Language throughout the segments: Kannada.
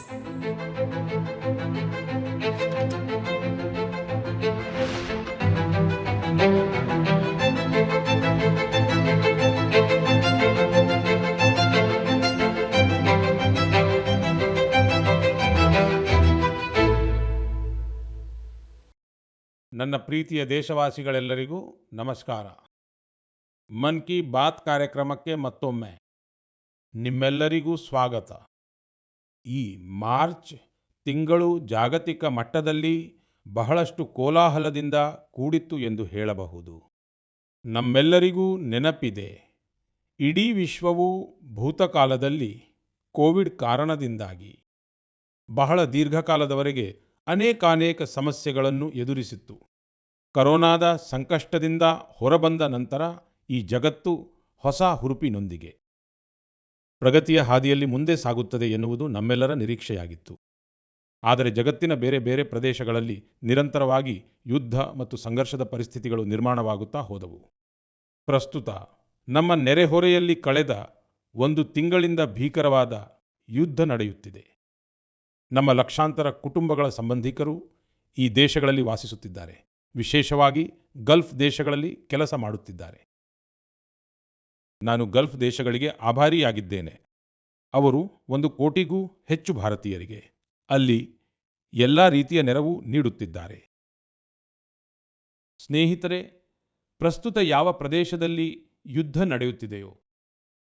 ನನ್ನ ಪ್ರೀತಿಯ ದೇಶವಾಸಿಗಳೆಲ್ಲರಿಗೂ ನಮಸ್ಕಾರ. ಮನ್ ಕಿ ಬಾತ್ ಕಾರ್ಯಕ್ರಮಕ್ಕೆ ಮತ್ತೊಮ್ಮೆ ನಿಮ್ಮೆಲ್ಲರಿಗೂ ಸ್ವಾಗತ. ಈ ಮಾರ್ಚ್ ತಿಂಗಳು ಜಾಗತಿಕ ಮಟ್ಟದಲ್ಲಿ ಬಹಳಷ್ಟು ಕೋಲಾಹಲದಿಂದ ಕೂಡಿತ್ತು ಎಂದು ಹೇಳಬಹುದು. ನಮ್ಮೆಲ್ಲರಿಗೂ ನೆನಪಿದೆ, ಇಡೀ ವಿಶ್ವವು ಭೂತಕಾಲದಲ್ಲಿ ಕೋವಿಡ್ ಕಾರಣದಿಂದಾಗಿ ಬಹಳ ದೀರ್ಘಕಾಲದವರೆಗೆ ಅನೇಕಾನೇಕ ಸಮಸ್ಯೆಗಳನ್ನು ಎದುರಿಸಿತ್ತು. ಕರೋನಾದ ಸಂಕಷ್ಟದಿಂದ ಹೊರಬಂದ ನಂತರ ಈ ಜಗತ್ತು ಹೊಸ ಹುರುಪಿನೊಂದಿಗೆ ಪ್ರಗತಿಯ ಹಾದಿಯಲ್ಲಿ ಮುಂದೆ ಸಾಗುತ್ತದೆ ಎನ್ನುವುದು ನಮ್ಮೆಲ್ಲರ ನಿರೀಕ್ಷೆಯಾಗಿತ್ತು. ಆದರೆ ಜಗತ್ತಿನ ಬೇರೆ ಬೇರೆ ಪ್ರದೇಶಗಳಲ್ಲಿ ನಿರಂತರವಾಗಿ ಯುದ್ಧ ಮತ್ತು ಸಂಘರ್ಷದ ಪರಿಸ್ಥಿತಿಗಳು ನಿರ್ಮಾಣವಾಗುತ್ತಾ ಹೋದವು. ಪ್ರಸ್ತುತ ನಮ್ಮ ನೆರೆಹೊರೆಯಲ್ಲಿ ಕಳೆದ ಒಂದು ತಿಂಗಳಿಂದ ಭೀಕರವಾದ ಯುದ್ಧ ನಡೆಯುತ್ತಿದೆ. ನಮ್ಮ ಲಕ್ಷಾಂತರ ಕುಟುಂಬಗಳ ಸಂಬಂಧಿಕರು ಈ ದೇಶಗಳಲ್ಲಿ ವಾಸಿಸುತ್ತಿದ್ದಾರೆ. ವಿಶೇಷವಾಗಿ ಗಲ್ಫ್ ದೇಶಗಳಲ್ಲಿ ಕೆಲಸ ಮಾಡುತ್ತಿದ್ದಾರೆ. ನಾನು ಗಲ್ಫ್ ದೇಶಗಳಿಗೆ ಆಭಾರಿಯಾಗಿದ್ದೇನೆ. ಅವರು 1 ಕೋಟಿಗೂ ಹೆಚ್ಚು ಭಾರತೀಯರಿಗೆ ಅಲ್ಲಿ ಎಲ್ಲ ರೀತಿಯ ನೆರವು ನೀಡುತ್ತಿದ್ದಾರೆ. ಸ್ನೇಹಿತರೆ, ಪ್ರಸ್ತುತ ಯಾವ ಪ್ರದೇಶದಲ್ಲಿ ಯುದ್ಧ ನಡೆಯುತ್ತಿದೆಯೋ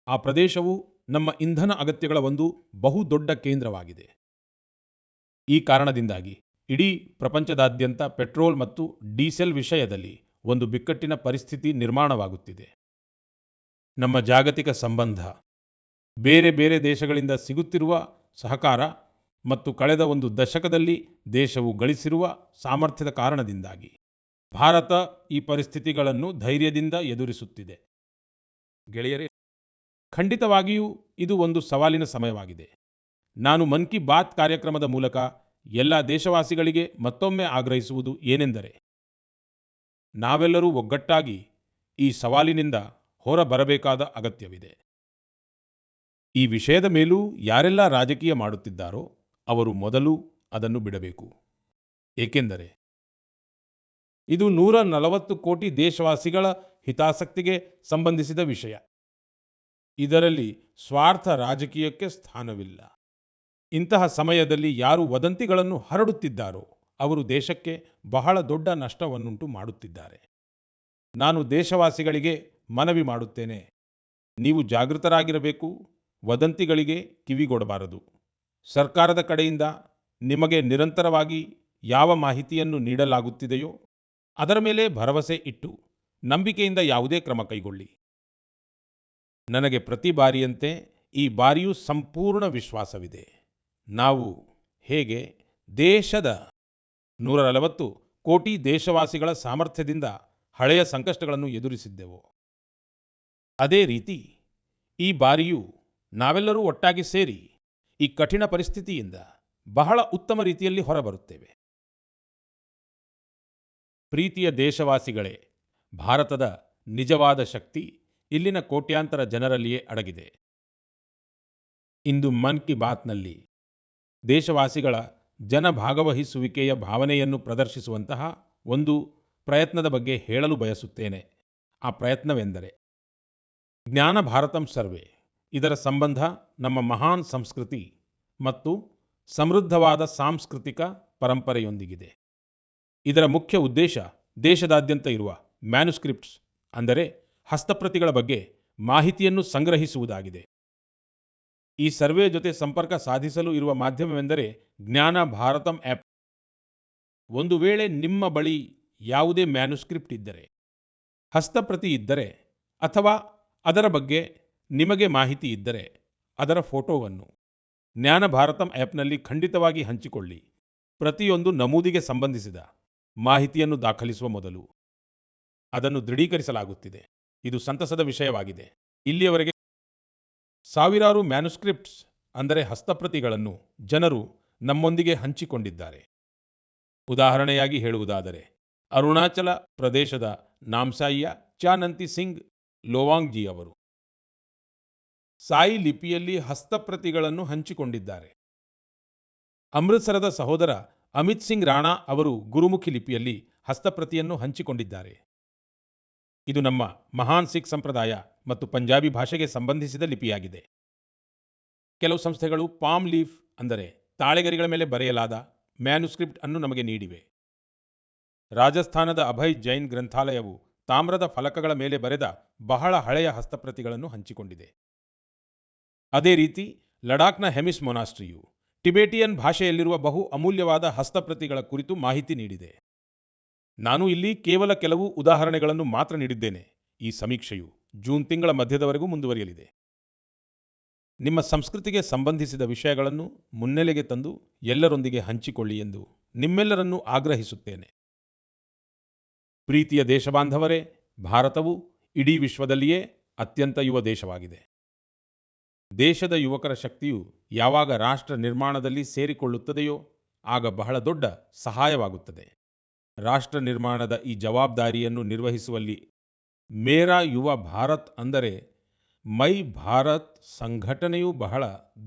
ಆ ಪ್ರದೇಶವು ನಮ್ಮ ಇಂಧನ ಅಗತ್ಯಗಳ ಒಂದು ಬಹುದೊಡ್ಡ ಕೇಂದ್ರವಾಗಿದೆ. ಈ ಕಾರಣದಿಂದಾಗಿ ಇಡೀ ಪ್ರಪಂಚದಾದ್ಯಂತ ಪೆಟ್ರೋಲ್ ಮತ್ತು ಡೀಸೆಲ್ ವಿಷಯದಲ್ಲಿ ಒಂದು ಬಿಕ್ಕಟ್ಟಿನ ಪರಿಸ್ಥಿತಿ ನಿರ್ಮಾಣವಾಗುತ್ತಿದೆ. ನಮ್ಮ ಜಾಗತಿಕ ಸಂಬಂಧ, ಬೇರೆ ಬೇರೆ ದೇಶಗಳಿಂದ ಸಿಗುತ್ತಿರುವ ಸಹಕಾರ ಮತ್ತು ಕಳೆದ ಒಂದು ದಶಕದಲ್ಲಿ ದೇಶವು ಗಳಿಸಿರುವ ಸಾಮರ್ಥ್ಯದ ಕಾರಣದಿಂದಾಗಿ ಭಾರತ ಈ ಪರಿಸ್ಥಿತಿಗಳನ್ನು ಧೈರ್ಯದಿಂದ ಎದುರಿಸುತ್ತಿದೆ. ಗೆಳೆಯರೇ, ಖಂಡಿತವಾಗಿಯೂ ಇದು ಒಂದು ಸವಾಲಿನ ಸಮಯವಾಗಿದೆ. ನಾನು ಮನ್ ಕಿ ಬಾತ್ ಕಾರ್ಯಕ್ರಮದ ಮೂಲಕ ಎಲ್ಲ ದೇಶವಾಸಿಗಳಿಗೆ ಮತ್ತೊಮ್ಮೆ ಆಗ್ರಹಿಸುವುದು ಏನೆಂದರೆ, ನಾವೆಲ್ಲರೂ ಒಗ್ಗಟ್ಟಾಗಿ ಈ ಸವಾಲಿನಿಂದ ಹೊರಬರಬೇಕಾದ ಅಗತ್ಯವಿದೆ. ಈ ವಿಷಯದ ಮೇಲೂ ಯಾರೆಲ್ಲ ರಾಜಕೀಯ ಮಾಡುತ್ತಿದ್ದಾರೋ ಅವರು ಮೊದಲು ಅದನ್ನು ಬಿಡಬೇಕು. ಏಕೆಂದರೆ ಇದು 140 ಕೋಟಿ ದೇಶವಾಸಿಗಳ ಹಿತಾಸಕ್ತಿಗೆ ಸಂಬಂಧಿಸಿದ ವಿಷಯ. ಇದರಲ್ಲಿ ಸ್ವಾರ್ಥ ರಾಜಕೀಯಕ್ಕೆ ಸ್ಥಾನವಿಲ್ಲ. ಇಂತಹ ಸಮಯದಲ್ಲಿ ಯಾರು ವದಂತಿಗಳನ್ನು ಹರಡುತ್ತಿದ್ದಾರೋ ಅವರು ದೇಶಕ್ಕೆ ಬಹಳ ದೊಡ್ಡ ನಷ್ಟವನ್ನುಂಟು ಮಾಡುತ್ತಿದ್ದಾರೆ. ನಾನು ದೇಶವಾಸಿಗಳಿಗೆ ಮನವಿ ಮಾಡುತ್ತೇನೆ, ನೀವು ಜಾಗೃತರಾಗಿರಬೇಕು. ವದಂತಿಗಳಿಗೆ ಕಿವಿಗೊಡಬಾರದು. ಸರ್ಕಾರದ ಕಡೆಯಿಂದ ನಿಮಗೆ ನಿರಂತರವಾಗಿ ಯಾವ ಮಾಹಿತಿಯನ್ನು ನೀಡಲಾಗುತ್ತಿದೆಯೋ ಅದರ ಮೇಲೆ ಭರವಸೆ ಇಟ್ಟು ನಂಬಿಕೆಯಿಂದ ಯಾವುದೇ ಕ್ರಮ ಕೈಗೊಳ್ಳಿ. ನನಗೆ ಪ್ರತಿ ಬಾರಿಯಂತೆ ಈ ಬಾರಿಯೂ ಸಂಪೂರ್ಣ ವಿಶ್ವಾಸವಿದೆ. ನಾವು ಹೇಗೆ ದೇಶದ 140 ಕೋಟಿ ದೇಶವಾಸಿಗಳ ಸಾಮರ್ಥ್ಯದಿಂದ ಹಳೆಯ ಸಂಕಷ್ಟಗಳನ್ನು ಎದುರಿಸಿದ್ದೆವೋ ಅದೇ ರೀತಿ ಈ ಬಾರಿಯೂ ನಾವೆಲ್ಲರೂ ಒಟ್ಟಾಗಿ ಸೇರಿ ಈ ಕಠಿಣ ಪರಿಸ್ಥಿತಿಯಿಂದ ಬಹಳ ಉತ್ತಮ ರೀತಿಯಲ್ಲಿ ಹೊರಬರುತ್ತೇವೆ. ಪ್ರೀತಿಯ ದೇಶವಾಸಿಗಳೇ, ಭಾರತದ ನಿಜವಾದ ಶಕ್ತಿ ಇಲ್ಲಿನ ಕೋಟ್ಯಾಂತರ ಜನರಲ್ಲಿಯೇ ಅಡಗಿದೆ. ಇಂದು ಮನ್ ಕಿ ಬಾತ್ನಲ್ಲಿ ದೇಶವಾಸಿಗಳ ಜನಭಾಗವಹಿಸುವಿಕೆಯ ಭಾವನೆಯನ್ನು ಪ್ರದರ್ಶಿಸುವಂತಹ ಒಂದು ಪ್ರಯತ್ನದ ಬಗ್ಗೆ ಹೇಳಲು ಬಯಸುತ್ತೇನೆ. ಆ ಪ್ರಯತ್ನವೆಂದರೆ ಜ್ಞಾನ ಭಾರತಂ ಸರ್ವೆ. ಇದರ ಸಂಬಂಧ ನಮ್ಮ ಮಹಾನ್ ಸಂಸ್ಕೃತಿ ಮತ್ತು ಸಮೃದ್ಧವಾದ ಸಾಂಸ್ಕೃತಿಕ ಪರಂಪರೆಯೊಂದಿಗಿದೆ. ಇದರ ಮುಖ್ಯ ಉದ್ದೇಶ ದೇಶದಾದ್ಯಂತ ಇರುವ ಮ್ಯಾನುಸ್ಕ್ರಿಪ್ಟ್ಸ್ ಅಂದರೆ ಹಸ್ತಪ್ರತಿಗಳ ಬಗ್ಗೆ ಮಾಹಿತಿಯನ್ನು ಸಂಗ್ರಹಿಸುವುದಾಗಿದೆ. ಈ ಸರ್ವೆ ಜೊತೆ ಸಂಪರ್ಕ ಸಾಧಿಸಲು ಇರುವ ಮಾಧ್ಯಮವೆಂದರೆ ಜ್ಞಾನ ಭಾರತಂ ಆ್ಯಪ್. ಒಂದು ವೇಳೆ ನಿಮ್ಮ ಬಳಿ ಯಾವುದೇ ಮ್ಯಾನುಸ್ಕ್ರಿಪ್ಟ್ ಇದ್ದರೆ, ಹಸ್ತಪ್ರತಿ ಇದ್ದರೆ ಅಥವಾ ಅದರ ಬಗ್ಗೆ ನಿಮಗೆ ಮಾಹಿತಿ ಇದ್ದರೆ ಅದರ ಫೋಟೋವನ್ನು ಜ್ಞಾನ ಭಾರತಂ ಆ್ಯಪ್ನಲ್ಲಿ ಖಂಡಿತವಾಗಿ ಹಂಚಿಕೊಳ್ಳಿ. ಪ್ರತಿಯೊಂದು ನಮೂದಿಗೆ ಸಂಬಂಧಿಸಿದ ಮಾಹಿತಿಯನ್ನು ದಾಖಲಿಸುವ ಮೊದಲು ಅದನ್ನು ದೃಢೀಕರಿಸಲಾಗುತ್ತಿದೆ. ಇದು ಸಂತಸದ ವಿಷಯವಾಗಿದೆ. ಇಲ್ಲಿಯವರೆಗೆ ಸಾವಿರಾರು ಮ್ಯಾನುಸ್ಕ್ರಿಪ್ಟ್ಸ್ ಅಂದರೆ ಹಸ್ತಪ್ರತಿಗಳನ್ನು ಜನರು ನಮ್ಮೊಂದಿಗೆ ಹಂಚಿಕೊಂಡಿದ್ದಾರೆ. ಉದಾಹರಣೆಯಾಗಿ ಹೇಳುವುದಾದರೆ, ಅರುಣಾಚಲ ಪ್ರದೇಶದ ನಾಮ್ಸಾಯಿಯ ಚಾನಂತಿ ಸಿಂಗ್ ಲೋವಾಂಗ್ಜಿ ಅವರು ಸಾಯಿ ಲಿಪಿಯಲ್ಲಿ ಹಸ್ತಪ್ರತಿಗಳನ್ನು ಹಂಚಿಕೊಂಡಿದ್ದಾರೆ. ಅಮೃತಸರದ ಸಹೋದರ ಅಮಿತ್ ಸಿಂಗ್ ರಾಣಾ ಅವರು ಗುರುಮುಖಿ ಲಿಪಿಯಲ್ಲಿ ಹಸ್ತಪ್ರತಿಯನ್ನು ಹಂಚಿಕೊಂಡಿದ್ದಾರೆ. ಇದು ನಮ್ಮ ಮಹಾನ್ ಸಿಖ್ ಸಂಪ್ರದಾಯ ಮತ್ತು ಪಂಜಾಬಿ ಭಾಷೆಗೆ ಸಂಬಂಧಿಸಿದ ಲಿಪಿಯಾಗಿದೆ. ಕೆಲವು ಸಂಸ್ಥೆಗಳು ಪಾಮ್ ಲೀಫ್ ಅಂದರೆ ತಾಳೆಗರಿಗಳ ಮೇಲೆ ಬರೆಯಲಾದ ಮ್ಯಾನುಸ್ಕ್ರಿಪ್ಟ್ ಅನ್ನು ನಮಗೆ ನೀಡಿವೆ. ರಾಜಸ್ಥಾನದ ಅಭಯ್ ಜೈನ್ ಗ್ರಂಥಾಲಯವು ತಾಮ್ರದ ಫಲಕಗಳ ಮೇಲೆ ಬರೆದ ಬಹಳ ಹಳೆಯ ಹಸ್ತಪ್ರತಿಗಳನ್ನು ಹಂಚಿಕೊಂಡಿದೆ. ಅದೇ ರೀತಿ ಲಡಾಖ್ನ ಹೆಮಿಸ್ ಮೊನಾಸ್ಟ್ರಿಯು ಟಿಬೇಟಿಯನ್ ಭಾಷೆಯಲ್ಲಿರುವ ಬಹು ಅಮೂಲ್ಯವಾದ ಹಸ್ತಪ್ರತಿಗಳ ಕುರಿತು ಮಾಹಿತಿ ನೀಡಿದೆ. ನಾನು ಇಲ್ಲಿ ಕೇವಲ ಕೆಲವು ಉದಾಹರಣೆಗಳನ್ನು ಮಾತ್ರ ನೀಡಿದ್ದೇನೆ. ಈ ಸಮೀಕ್ಷೆಯು ಜೂನ್ ತಿಂಗಳ ಮಧ್ಯದವರೆಗೂ ಮುಂದುವರಿಯಲಿದೆ. ನಿಮ್ಮ ಸಂಸ್ಕೃತಿಗೆ ಸಂಬಂಧಿಸಿದ ವಿಷಯಗಳನ್ನು ಮುನ್ನೆಲೆಗೆ ತಂದು ಎಲ್ಲರೊಂದಿಗೆ ಹಂಚಿಕೊಳ್ಳಿ ಎಂದು ನಿಮ್ಮೆಲ್ಲರನ್ನೂ ಆಗ್ರಹಿಸುತ್ತೇನೆ. ಪ್ರೀತಿಯ ದೇಶಬಾಂಧವರೇ, ಭಾರತವು ಇಡೀ ವಿಶ್ವದಲ್ಲಿಯೇ ಅತ್ಯಂತ ಯುವ ದೇಶವಾಗಿದೆ. ದೇಶದ ಯುವಕರ ಶಕ್ತಿಯು ಯಾವಾಗ ರಾಷ್ಟ್ರ ನಿರ್ಮಾಣದಲ್ಲಿ ಸೇರಿಕೊಳ್ಳುತ್ತದೆಯೋ ಆಗ ಬಹಳ ದೊಡ್ಡ ಸಹಾಯವಾಗುತ್ತದೆ. ರಾಷ್ಟ್ರ ನಿರ್ಮಾಣದ ಈ ಜವಾಬ್ದಾರಿಯನ್ನು ನಿರ್ವಹಿಸುವಲ್ಲಿ ಮೇರಾ ಯುವ ಭಾರತ್ ಅಂದರೆ ಮೈ ಭಾರತ್ ಸಂಘಟನೆಯು ಬಹಳ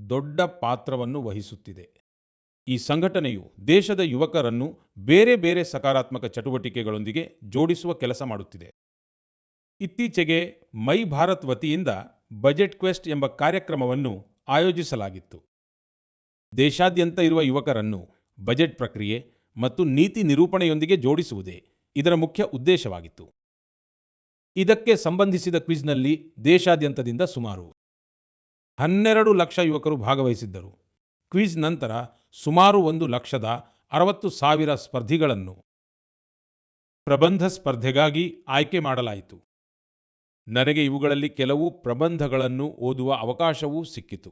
ದೊಡ್ಡ ಪಾತ್ರವನ್ನು ವಹಿಸುತ್ತಿದೆ. ಈ ಸಂಘಟನೆಯು ದೇಶದ ಯುವಕರನ್ನು ಬೇರೆ ಬೇರೆ ಸಕಾರಾತ್ಮಕ ಚಟುವಟಿಕೆಗಳೊಂದಿಗೆ ಜೋಡಿಸುವ ಕೆಲಸ ಮಾಡುತ್ತಿದೆ. ಇತ್ತೀಚೆಗೆ ಮೈ ಭಾರತ್ ವತಿಯಿಂದ ಬಜೆಟ್ ಕ್ವೆಸ್ಟ್ ಎಂಬ ಕಾರ್ಯಕ್ರಮವನ್ನು ಆಯೋಜಿಸಲಾಗಿತ್ತು. ದೇಶಾದ್ಯಂತ ಇರುವ ಯುವಕರನ್ನು ಬಜೆಟ್ ಪ್ರಕ್ರಿಯೆ ಮತ್ತು ನೀತಿ ನಿರೂಪಣೆಯೊಂದಿಗೆ ಜೋಡಿಸುವುದೇ ಇದರ ಮುಖ್ಯ ಉದ್ದೇಶವಾಗಿತ್ತು. ಇದಕ್ಕೆ ಸಂಬಂಧಿಸಿದ ಕ್ವಿಜ್ನಲ್ಲಿ ದೇಶಾದ್ಯಂತದಿಂದ ಸುಮಾರು 12 ಲಕ್ಷ ಯುವಕರು ಭಾಗವಹಿಸಿದ್ದರು. ಕ್ವಿಜ್ ನಂತರ ಸುಮಾರು 1,60,000 ಸ್ಪರ್ಧಿಗಳನ್ನು ಪ್ರಬಂಧ ಸ್ಪರ್ಧೆಗಾಗಿ ಆಯ್ಕೆ ಮಾಡಲಾಯಿತು. ನನಗೆ ಇವುಗಳಲ್ಲಿ ಕೆಲವು ಪ್ರಬಂಧಗಳನ್ನು ಓದುವ ಅವಕಾಶವೂ ಸಿಕ್ಕಿತು.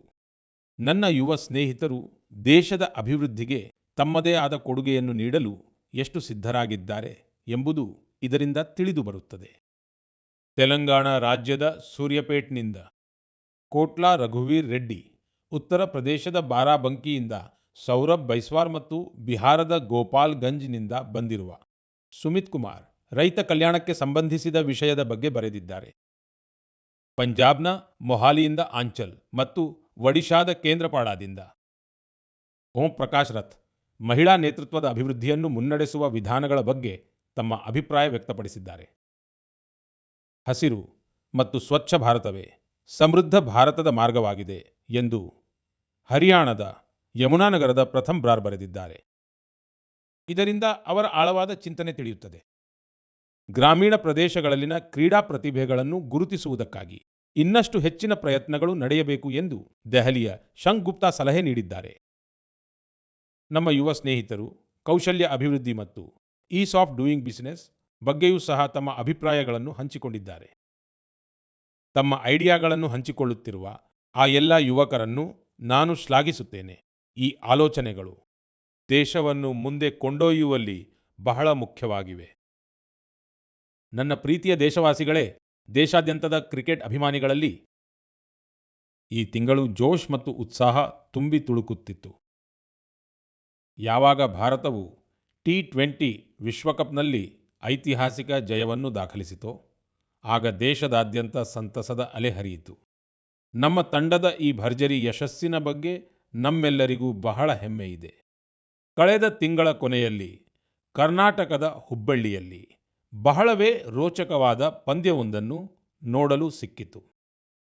ನನ್ನ ಯುವ ಸ್ನೇಹಿತರು ದೇಶದ ಅಭಿವೃದ್ಧಿಗೆ ತಮ್ಮದೇ ಆದ ಕೊಡುಗೆಯನ್ನು ನೀಡಲು ಎಷ್ಟು ಸಿದ್ಧರಾಗಿದ್ದಾರೆ ಎಂಬುದು ಇದರಿಂದ ತಿಳಿದು ಬರುತ್ತದೆ. ತೆಲಂಗಾಣ ರಾಜ್ಯದ ಸೂರ್ಯಪೇಟ್ನಿಂದ ಕೋಟ್ಲಾ ರಘುವೀರ್ ರೆಡ್ಡಿ, ಉತ್ತರ ಪ್ರದೇಶದ ಬಾರಾಬಂಕಿಯಿಂದ ಸೌರಭ್ ಬೈಸ್ವಾರ್ ಮತ್ತು ಬಿಹಾರದ ಗೋಪಾಲ್ಗಂಜ್ನಿಂದ ಬಂದಿರುವ ಸುಮಿತ್ ಕುಮಾರ್ ರೈತ ಕಲ್ಯಾಣಕ್ಕೆ ಸಂಬಂಧಿಸಿದ ವಿಷಯದ ಬಗ್ಗೆ ಬರೆದಿದ್ದಾರೆ. ಪಂಜಾಬ್ನ ಮೊಹಾಲಿಯಿಂದ ಆಂಚಲ್ ಮತ್ತು ಒಡಿಶಾದ ಕೇಂದ್ರಪಾಡಾದಿಂದ ಓಂ ಪ್ರಕಾಶ್ ರಥ್ ಮಹಿಳಾ ನೇತೃತ್ವದ ಅಭಿವೃದ್ಧಿಯನ್ನು ಮುನ್ನಡೆಸುವ ವಿಧಾನಗಳ ಬಗ್ಗೆ ತಮ್ಮ ಅಭಿಪ್ರಾಯ ವ್ಯಕ್ತಪಡಿಸಿದ್ದಾರೆ. ಹಸಿರು ಮತ್ತು ಸ್ವಚ್ಛ ಭಾರತವೇ ಸಮೃದ್ಧ ಭಾರತದ ಮಾರ್ಗವಾಗಿದೆ ಎಂದು ಹರಿಯಾಣದ ಯಮುನಾನಗರದ ಪ್ರಥಮ್ ಬ್ರಾರ್ ಬರೆದಿದ್ದಾರೆ. ಇದರಿಂದ ಅವರ ಆಳವಾದ ಚಿಂತನೆ ತಿಳಿಯುತ್ತದೆ. ಗ್ರಾಮೀಣ ಪ್ರದೇಶಗಳಲ್ಲಿನ ಕ್ರೀಡಾ ಪ್ರತಿಭೆಗಳನ್ನು ಗುರುತಿಸುವುದಕ್ಕಾಗಿ ಇನ್ನಷ್ಟು ಹೆಚ್ಚಿನ ಪ್ರಯತ್ನಗಳು ನಡೆಯಬೇಕು ಎಂದು ದೆಹಲಿಯ ಶಂಕ್ ಗುಪ್ತಾ ಸಲಹೆ ನೀಡಿದ್ದಾರೆ. ನಮ್ಮ ಯುವ ಸ್ನೇಹಿತರು ಕೌಶಲ್ಯ ಅಭಿವೃದ್ಧಿ ಮತ್ತು ಈಸ್ ಆಫ್ ಡೂಯಿಂಗ್ ಬಿಸಿನೆಸ್ ಬಗ್ಗೆಯೂ ಸಹ ತಮ್ಮ ಅಭಿಪ್ರಾಯಗಳನ್ನು ಹಂಚಿಕೊಂಡಿದ್ದಾರೆ. ತಮ್ಮ ಐಡಿಯಾಗಳನ್ನು ಹಂಚಿಕೊಳ್ಳುತ್ತಿರುವ ಆ ಎಲ್ಲ ಯುವಕರನ್ನು ನಾನು ಶ್ಲಾಘಿಸುತ್ತೇನೆ. ಈ ಆಲೋಚನೆಗಳು ದೇಶವನ್ನು ಮುಂದೆ ಕೊಂಡೊಯ್ಯುವಲ್ಲಿ ಬಹಳ ಮುಖ್ಯವಾಗಿವೆ. ನನ್ನ ಪ್ರೀತಿಯ ದೇಶವಾಸಿಗಳೇ, ದೇಶಾದ್ಯಂತದ ಕ್ರಿಕೆಟ್ ಅಭಿಮಾನಿಗಳಲ್ಲಿ ಈ ತಿಂಗಳು ಜೋಶ್ ಮತ್ತು ಉತ್ಸಾಹ ತುಂಬಿ ತುಳುಕುತ್ತಿತ್ತು. ಯಾವಾಗ ಭಾರತವು T20 ವಿಶ್ವಕಪ್ನಲ್ಲಿ ಐತಿಹಾಸಿಕ ಜಯವನ್ನು ದಾಖಲಿಸಿತೋ ಆಗ ದೇಶದಾದ್ಯಂತ ಸಂತಸದ ಅಲೆ ಹರಿಯಿತು. ನಮ್ಮ ತಂಡದ ಈ ಭರ್ಜರಿ ಯಶಸ್ಸಿನ ಬಗ್ಗೆ ನಮ್ಮೆಲ್ಲರಿಗೂ ಬಹಳ ಹೆಮ್ಮೆ ಇದೆ. ಕಳೆದ ತಿಂಗಳ ಕೊನೆಯಲ್ಲಿ ಕರ್ನಾಟಕದ ಹುಬ್ಬಳ್ಳಿಯಲ್ಲಿ ಬಹಳವೇ ರೋಚಕವಾದ ಪಂದ್ಯವೊಂದನ್ನು ನೋಡಲು ಸಿಕ್ಕಿತು.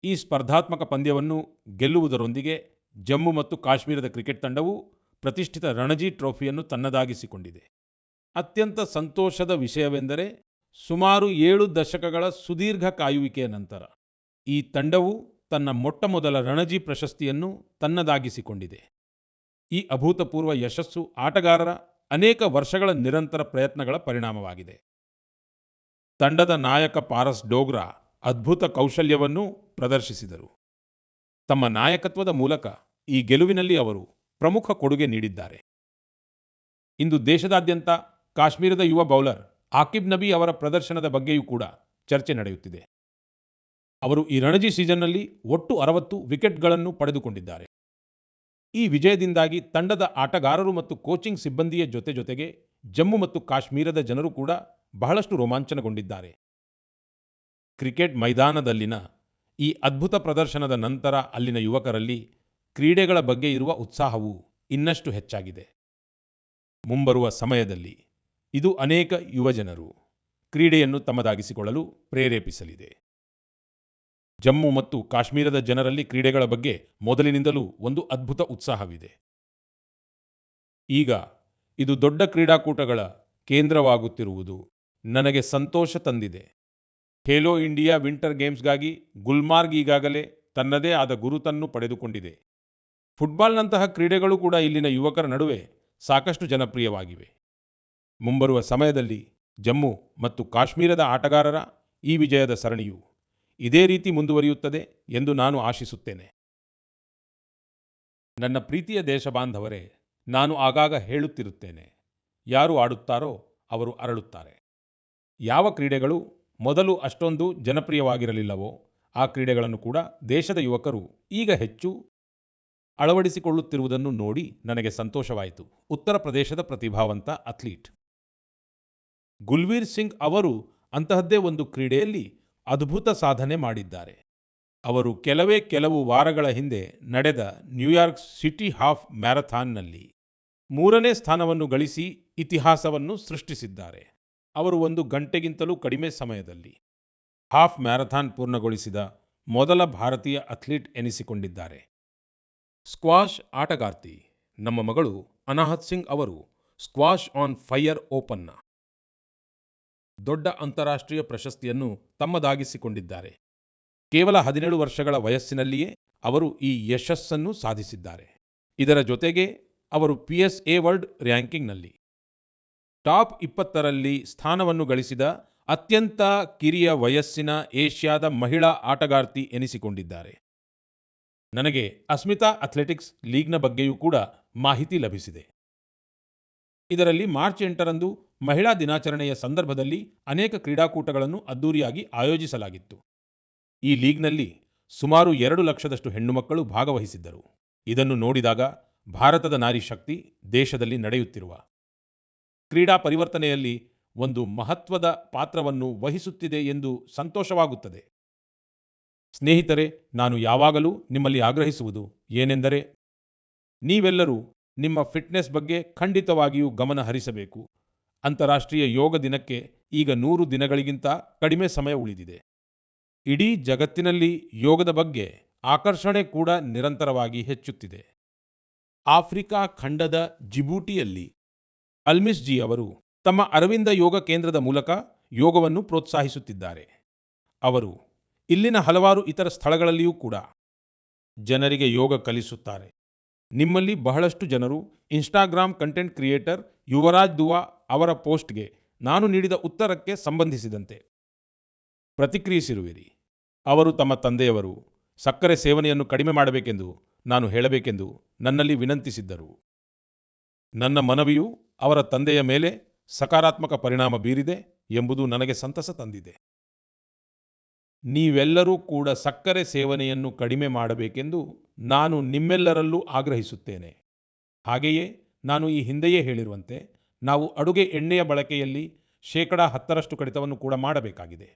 ಈ ಸ್ಪರ್ಧಾತ್ಮಕ ಪಂದ್ಯವನ್ನು ಗೆಲ್ಲುವುದರೊಂದಿಗೆ ಜಮ್ಮು ಮತ್ತು ಕಾಶ್ಮೀರದ ಕ್ರಿಕೆಟ್ ತಂಡವು ಪ್ರತಿಷ್ಠಿತ ರಣಜಿ ಟ್ರೋಫಿಯನ್ನು ತನ್ನದಾಗಿಸಿಕೊಂಡಿದೆ. ಅತ್ಯಂತ ಸಂತೋಷದ ವಿಷಯವೆಂದರೆ ಸುಮಾರು 7 ದಶಕಗಳ ಸುದೀರ್ಘ ಕಾಯುವಿಕೆಯ ನಂತರ ಈ ತಂಡವು ತನ್ನ ಮೊಟ್ಟಮೊದಲ ರಣಜಿ ಪ್ರಶಸ್ತಿಯನ್ನು ತನ್ನದಾಗಿಸಿಕೊಂಡಿದೆ. ಈ ಅಭೂತಪೂರ್ವ ಯಶಸ್ಸು ಆಟಗಾರರ ಅನೇಕ ವರ್ಷಗಳ ನಿರಂತರ ಪ್ರಯತ್ನಗಳ ಪರಿಣಾಮವಾಗಿದೆ. ತಂಡದ ನಾಯಕ ಪಾರಸ್ ಡೋಗ್ರಾ ಅದ್ಭುತ ಕೌಶಲ್ಯವನ್ನು ಪ್ರದರ್ಶಿಸಿದರು. ತಮ್ಮ ನಾಯಕತ್ವದ ಮೂಲಕ ಈ ಗೆಲುವಿನಲ್ಲಿ ಅವರು ಪ್ರಮುಖ ಕೊಡುಗೆ ನೀಡಿದ್ದಾರೆ. ಇಂದು ದೇಶದಾದ್ಯಂತ ಕಾಶ್ಮೀರದ ಯುವ ಬೌಲರ್ ಆಕಿಬ್ ನಬಿ ಅವರ ಪ್ರದರ್ಶನದ ಬಗ್ಗೆಯೂ ಕೂಡ ಚರ್ಚೆ ನಡೆಯುತ್ತಿದೆ. ಅವರು ಈ ರಣಜಿ ಸೀಸನ್ನಲ್ಲಿ ಒಟ್ಟು 60 ವಿಕೆಟ್ಗಳನ್ನು ಪಡೆದುಕೊಂಡಿದ್ದಾರೆ. ಈ ವಿಜಯದಿಂದಾಗಿ ತಂಡದ ಆಟಗಾರರು ಮತ್ತು ಕೋಚಿಂಗ್ ಸಿಬ್ಬಂದಿಯ ಜೊತೆಗೆ ಜಮ್ಮು ಮತ್ತು ಕಾಶ್ಮೀರದ ಜನರು ಕೂಡ ಬಹಳಷ್ಟು ರೋಮಾಂಚನಗೊಂಡಿದ್ದಾರೆ. ಕ್ರಿಕೆಟ್ ಮೈದಾನದಲ್ಲಿನ ಈ ಅದ್ಭುತ ಪ್ರದರ್ಶನದ ನಂತರ ಅಲ್ಲಿನ ಯುವಕರಲ್ಲಿ ಕ್ರೀಡೆಗಳ ಬಗ್ಗೆ ಇರುವ ಉತ್ಸಾಹವು ಇನ್ನಷ್ಟು ಹೆಚ್ಚಾಗಿದೆ. ಮುಂಬರುವ ಸಮಯದಲ್ಲಿ ಇದು ಅನೇಕ ಯುವಜನರು ಕ್ರೀಡೆಯನ್ನು ತಮ್ಮದಾಗಿಸಿಕೊಳ್ಳಲು ಪ್ರೇರೇಪಿಸಲಿದೆ. ಜಮ್ಮು ಮತ್ತು ಕಾಶ್ಮೀರದ ಜನರಲ್ಲಿ ಕ್ರೀಡೆಗಳ ಬಗ್ಗೆ ಮೊದಲಿನಿಂದಲೂ ಒಂದು ಅದ್ಭುತ ಉತ್ಸಾಹವಿದೆ. ಈಗ ಇದು ದೊಡ್ಡ ಕ್ರೀಡಾಕೂಟಗಳ ಕೇಂದ್ರವಾಗುತ್ತಿರುವುದು ನನಗೆ ಸಂತೋಷ ತಂದಿದೆ. ಖೇಲೋ ಇಂಡಿಯಾ ವಿಂಟರ್ ಗೇಮ್ಸ್ಗಾಗಿ ಗುಲ್ಮಾರ್ಗ್ ಈಗಾಗಲೇ ತನ್ನದೇ ಆದ ಗುರುತನ್ನು ಪಡೆದುಕೊಂಡಿದೆ. ಫುಟ್ಬಾಲ್ನಂತಹ ಕ್ರೀಡೆಗಳು ಕೂಡ ಇಲ್ಲಿನ ಯುವಕರ ನಡುವೆ ಸಾಕಷ್ಟು ಜನಪ್ರಿಯವಾಗಿವೆ. ಮುಂಬರುವ ಸಮಯದಲ್ಲಿ ಜಮ್ಮು ಮತ್ತು ಕಾಶ್ಮೀರದ ಆಟಗಾರರ ಈ ವಿಜಯದ ಸರಣಿಯು ಇದೇ ರೀತಿ ಮುಂದುವರಿಯುತ್ತದೆ ಎಂದು ನಾನು ಆಶಿಸುತ್ತೇನೆ. ನನ್ನ ಪ್ರೀತಿಯ ದೇಶಬಾಂಧವರೇ, ನಾನು ಆಗಾಗ ಹೇಳುತ್ತಿರುತ್ತೇನೆ, ಯಾರು ಆಡುತ್ತಾರೋ ಅವರು ಅರಳುತ್ತಾರೆ. ಯಾವ ಕ್ರೀಡೆಗಳು ಮೊದಲು ಅಷ್ಟೊಂದು ಜನಪ್ರಿಯವಾಗಿರಲಿಲ್ಲವೋ ಆ ಕ್ರೀಡೆಗಳನ್ನು ಕೂಡ ದೇಶದ ಯುವಕರು ಈಗ ಹೆಚ್ಚು ಅಳವಡಿಸಿಕೊಳ್ಳುತ್ತಿರುವುದನ್ನು ನೋಡಿ ನನಗೆ ಸಂತೋಷವಾಯಿತು. ಉತ್ತರ ಪ್ರದೇಶದ ಪ್ರತಿಭಾವಂತ ಅಥ್ಲೀಟ್ ಗುಲ್ವೀರ್ ಸಿಂಗ್ ಅವರು ಅಂತಹದ್ದೇ ಒಂದು ಕ್ರೀಡೆಯಲ್ಲಿ ಅದ್ಭುತ ಸಾಧನೆ ಮಾಡಿದ್ದಾರೆ. ಅವರು ಕೆಲವು ವಾರಗಳ ಹಿಂದೆ ನಡೆದ ನ್ಯೂಯಾರ್ಕ್ ಸಿಟಿ ಹಾಫ್ ಮ್ಯಾರಥಾನ್ನಲ್ಲಿ 3ನೇ ಸ್ಥಾನವನ್ನು ಗಳಿಸಿ ಇತಿಹಾಸವನ್ನು ಸೃಷ್ಟಿಸಿದ್ದಾರೆ. ಅವರು 1 ಗಂಟೆಗಿಂತಲೂ ಕಡಿಮೆ ಸಮಯದಲ್ಲಿ ಹಾಫ್ ಮ್ಯಾರಥಾನ್ ಪೂರ್ಣಗೊಳಿಸಿದ ಮೊದಲ ಭಾರತೀಯ ಅಥ್ಲೀಟ್ ಎನಿಸಿಕೊಂಡಿದ್ದಾರೆ. ಸ್ಕ್ವಾಷ್ ಆಟಗಾರ್ತಿ ನಮ್ಮ ಮಗಳು ಅನಾಹತ್ ಸಿಂಗ್ ಅವರು ಸ್ಕ್ವಾಷ್ ಆನ್ ಫೈರ್ ಓಪನ್ನ ದೊಡ್ಡ ಅಂತಾರಾಷ್ಟ್ರೀಯ ಪ್ರಶಸ್ತಿಯನ್ನು ತಮ್ಮದಾಗಿಸಿಕೊಂಡಿದ್ದಾರೆ. ಕೇವಲ 17 ವರ್ಷಗಳ ವಯಸ್ಸಿನಲ್ಲಿಯೇ ಅವರು ಈ ಯಶಸ್ಸನ್ನು ಸಾಧಿಸಿದ್ದಾರೆ. ಇದರ ಜೊತೆಗೆ ಅವರು PSA ವರ್ಲ್ಡ್ ರ್ಯಾಂಕಿಂಗ್ನಲ್ಲಿ ಟಾಪ್ 20ರಲ್ಲಿ ಸ್ಥಾನವನ್ನು ಗಳಿಸಿದ ಅತ್ಯಂತ ಕಿರಿಯ ವಯಸ್ಸಿನ ಏಷ್ಯಾದ ಮಹಿಳಾ ಆಟಗಾರ್ತಿ ಎನಿಸಿಕೊಂಡಿದ್ದಾರೆ. ನನಗೆ ಅಸ್ಮಿತಾ ಅಥ್ಲೆಟಿಕ್ಸ್ ಲೀಗ್ನ ಬಗ್ಗೆಯೂ ಕೂಡ ಮಾಹಿತಿ ಲಭಿಸಿದೆ. ಇದರಲ್ಲಿ ಮಾರ್ಚ್ 8ರಂದು ಮಹಿಳಾ ದಿನಾಚರಣೆಯ ಸಂದರ್ಭದಲ್ಲಿ ಅನೇಕ ಕ್ರೀಡಾಕೂಟಗಳನ್ನು ಅದ್ದೂರಿಯಾಗಿ ಆಯೋಜಿಸಲಾಗಿತ್ತು. ಈ ಲೀಗ್ನಲ್ಲಿ ಸುಮಾರು 2 ಲಕ್ಷದಷ್ಟು ಹೆಣ್ಣುಮಕ್ಕಳು ಭಾಗವಹಿಸಿದ್ದರು. ಇದನ್ನು ನೋಡಿದಾಗ ಭಾರತದ ನಾರಿ ಶಕ್ತಿ ದೇಶದಲ್ಲಿ ನಡೆಯುತ್ತಿರುವ ಕ್ರೀಡಾ ಪರಿವರ್ತನೆಯಲ್ಲಿ ಒಂದು ಮಹತ್ವದ ಪಾತ್ರವನ್ನು ವಹಿಸುತ್ತಿದೆ ಎಂದು ಸಂತೋಷವಾಗುತ್ತದೆ. ಸ್ನೇಹಿತರೆ, ನಾನು ಯಾವಾಗಲೂ ನಿಮ್ಮಲ್ಲಿ ಆಗ್ರಹಿಸುವುದು ಏನೆಂದರೆ, ನೀವೆಲ್ಲರೂ ನಿಮ್ಮ ಫಿಟ್ನೆಸ್ ಬಗ್ಗೆ ಖಂಡಿತವಾಗಿಯೂ ಗಮನ ಹರಿಸಬೇಕು. ಅಂತಾರಾಷ್ಟ್ರೀಯ ಯೋಗ ದಿನಕ್ಕೆ ಈಗ 100 ದಿನಗಳಿಗಿಂತ ಕಡಿಮೆ ಸಮಯ ಉಳಿದಿದೆ. ಇಡೀ ಜಗತ್ತಿನಲ್ಲಿ ಯೋಗದ ಬಗ್ಗೆ ಆಕರ್ಷಣೆ ಕೂಡ ನಿರಂತರವಾಗಿ ಹೆಚ್ಚುತ್ತಿದೆ. ಆಫ್ರಿಕಾ ಖಂಡದ ಜಿಬೂಟಿಯಲ್ಲಿ ಅಲ್ಮಿಸ್ ಜಿ ಅವರು ತಮ್ಮ ಅರವಿಂದ ಯೋಗ ಕೇಂದ್ರದ ಮೂಲಕ ಯೋಗವನ್ನು ಪ್ರೋತ್ಸಾಹಿಸುತ್ತಿದ್ದಾರೆ. ಅವರು ಇಲ್ಲಿನ ಹಲವಾರು ಇತರ ಸ್ಥಳಗಳಲ್ಲಿಯೂ ಕೂಡ ಜನರಿಗೆ ಯೋಗ ಕಲಿಸುತ್ತಾರೆ. ನಿಮ್ಮಲ್ಲಿ ಬಹಳಷ್ಟು ಜನರು ಇನ್ಸ್ಟಾಗ್ರಾಮ್ ಕಂಟೆಂಟ್ ಕ್ರಿಯೇಟರ್ ಯುವರಾಜ್ ದುವಾ ಅವರ ಪೋಸ್ಟ್ಗೆ ನಾನು ನೀಡಿದ ಉತ್ತರಕ್ಕೆ ಸಂಬಂಧಿಸಿದಂತೆ ಪ್ರತಿಕ್ರಿಯಿಸಿರುವಿರಿ. ಅವರು ತಮ್ಮ ತಂದೆಯವರು ಸಕ್ಕರೆ ಸೇವನೆಯನ್ನು ಕಡಿಮೆ ಮಾಡಬೇಕೆಂದು ನಾನು ಹೇಳಬೇಕೆಂದು ನನ್ನಲ್ಲಿ ವಿನಂತಿಸಿದ್ದರು. ನನ್ನ ಮನವಿಯು ಅವರ ತಂದೆಯ ಮೇಲೆ ಸಕಾರಾತ್ಮಕ ಪರಿಣಾಮ ಬೀರಿದೆ ಎಂಬುದು ನನಗೆ ಸಂತಸ ತಂದಿದೆ. ನೀವೆಲ್ಲರೂ ಕೂಡ ಸಕ್ಕರೆ ಸೇವನೆಯನ್ನು ಕಡಿಮೆ ಮಾಡಬೇಕೆಂದು ನಾನು ನಿಮ್ಮೆಲ್ಲರಲ್ಲೂ ಆಗ್ರಹಿಸುತ್ತೇನೆ. ಹಾಗೆಯೇ ನಾನು ಈ ಹಿಂದೆಯೇ ಹೇಳಿರುವಂತೆ ನಾವು ಅಡುಗೆ ಎಣ್ಣೆಯ ಬಳಕೆಯಲ್ಲಿ 10% ಕಡಿತವನ್ನು ಕೂಡ ಮಾಡಬೇಕಾಗಿದೆ.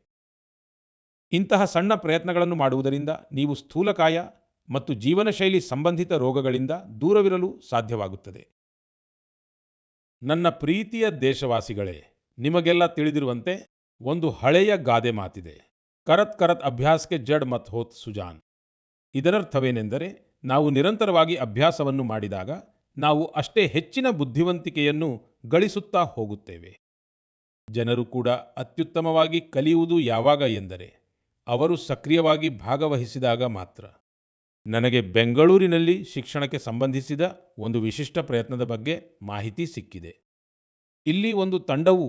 ಇಂತಹ ಸಣ್ಣ ಪ್ರಯತ್ನಗಳನ್ನು ಮಾಡುವುದರಿಂದ ನೀವು ಸ್ಥೂಲಕಾಯ ಮತ್ತು ಜೀವನಶೈಲಿ ಸಂಬಂಧಿತ ರೋಗಗಳಿಂದ ದೂರವಿರಲು ಸಾಧ್ಯವಾಗುತ್ತದೆ. ನನ್ನ ಪ್ರೀತಿಯ ದೇಶವಾಸಿಗಳೇ, ನಿಮಗೆಲ್ಲ ತಿಳಿದಿರುವಂತೆ ಒಂದು ಹಳೆಯ ಗಾದೆ ಮಾತಿದೆ, ಕರತ್ ಕರತ್ ಅಭ್ಯಾಸ್ಗೆ ಜಡ್ ಮತ್ ಹೋತ್ ಸುಜಾನ್. ಇದರರ್ಥವೇನೆಂದರೆ, ನಾವು ನಿರಂತರವಾಗಿ ಅಭ್ಯಾಸವನ್ನು ಮಾಡಿದಾಗ ನಾವು ಅಷ್ಟೇ ಹೆಚ್ಚಿನ ಬುದ್ಧಿವಂತಿಕೆಯನ್ನು ಗಳಿಸುತ್ತಾ ಹೋಗುತ್ತೇವೆ. ಜನರು ಕೂಡ ಅತ್ಯುತ್ತಮವಾಗಿ ಕಲಿಯುವುದು ಯಾವಾಗ ಎಂದರೆ ಅವರು ಸಕ್ರಿಯವಾಗಿ ಭಾಗವಹಿಸಿದಾಗ ಮಾತ್ರ. ನನಗೆ ಬೆಂಗಳೂರಿನಲ್ಲಿ ಶಿಕ್ಷಣಕ್ಕೆ ಸಂಬಂಧಿಸಿದ ಒಂದು ವಿಶಿಷ್ಟ ಪ್ರಯತ್ನದ ಬಗ್ಗೆ ಮಾಹಿತಿ ಸಿಕ್ಕಿದೆ. ಇಲ್ಲಿ ಒಂದು ತಂಡವು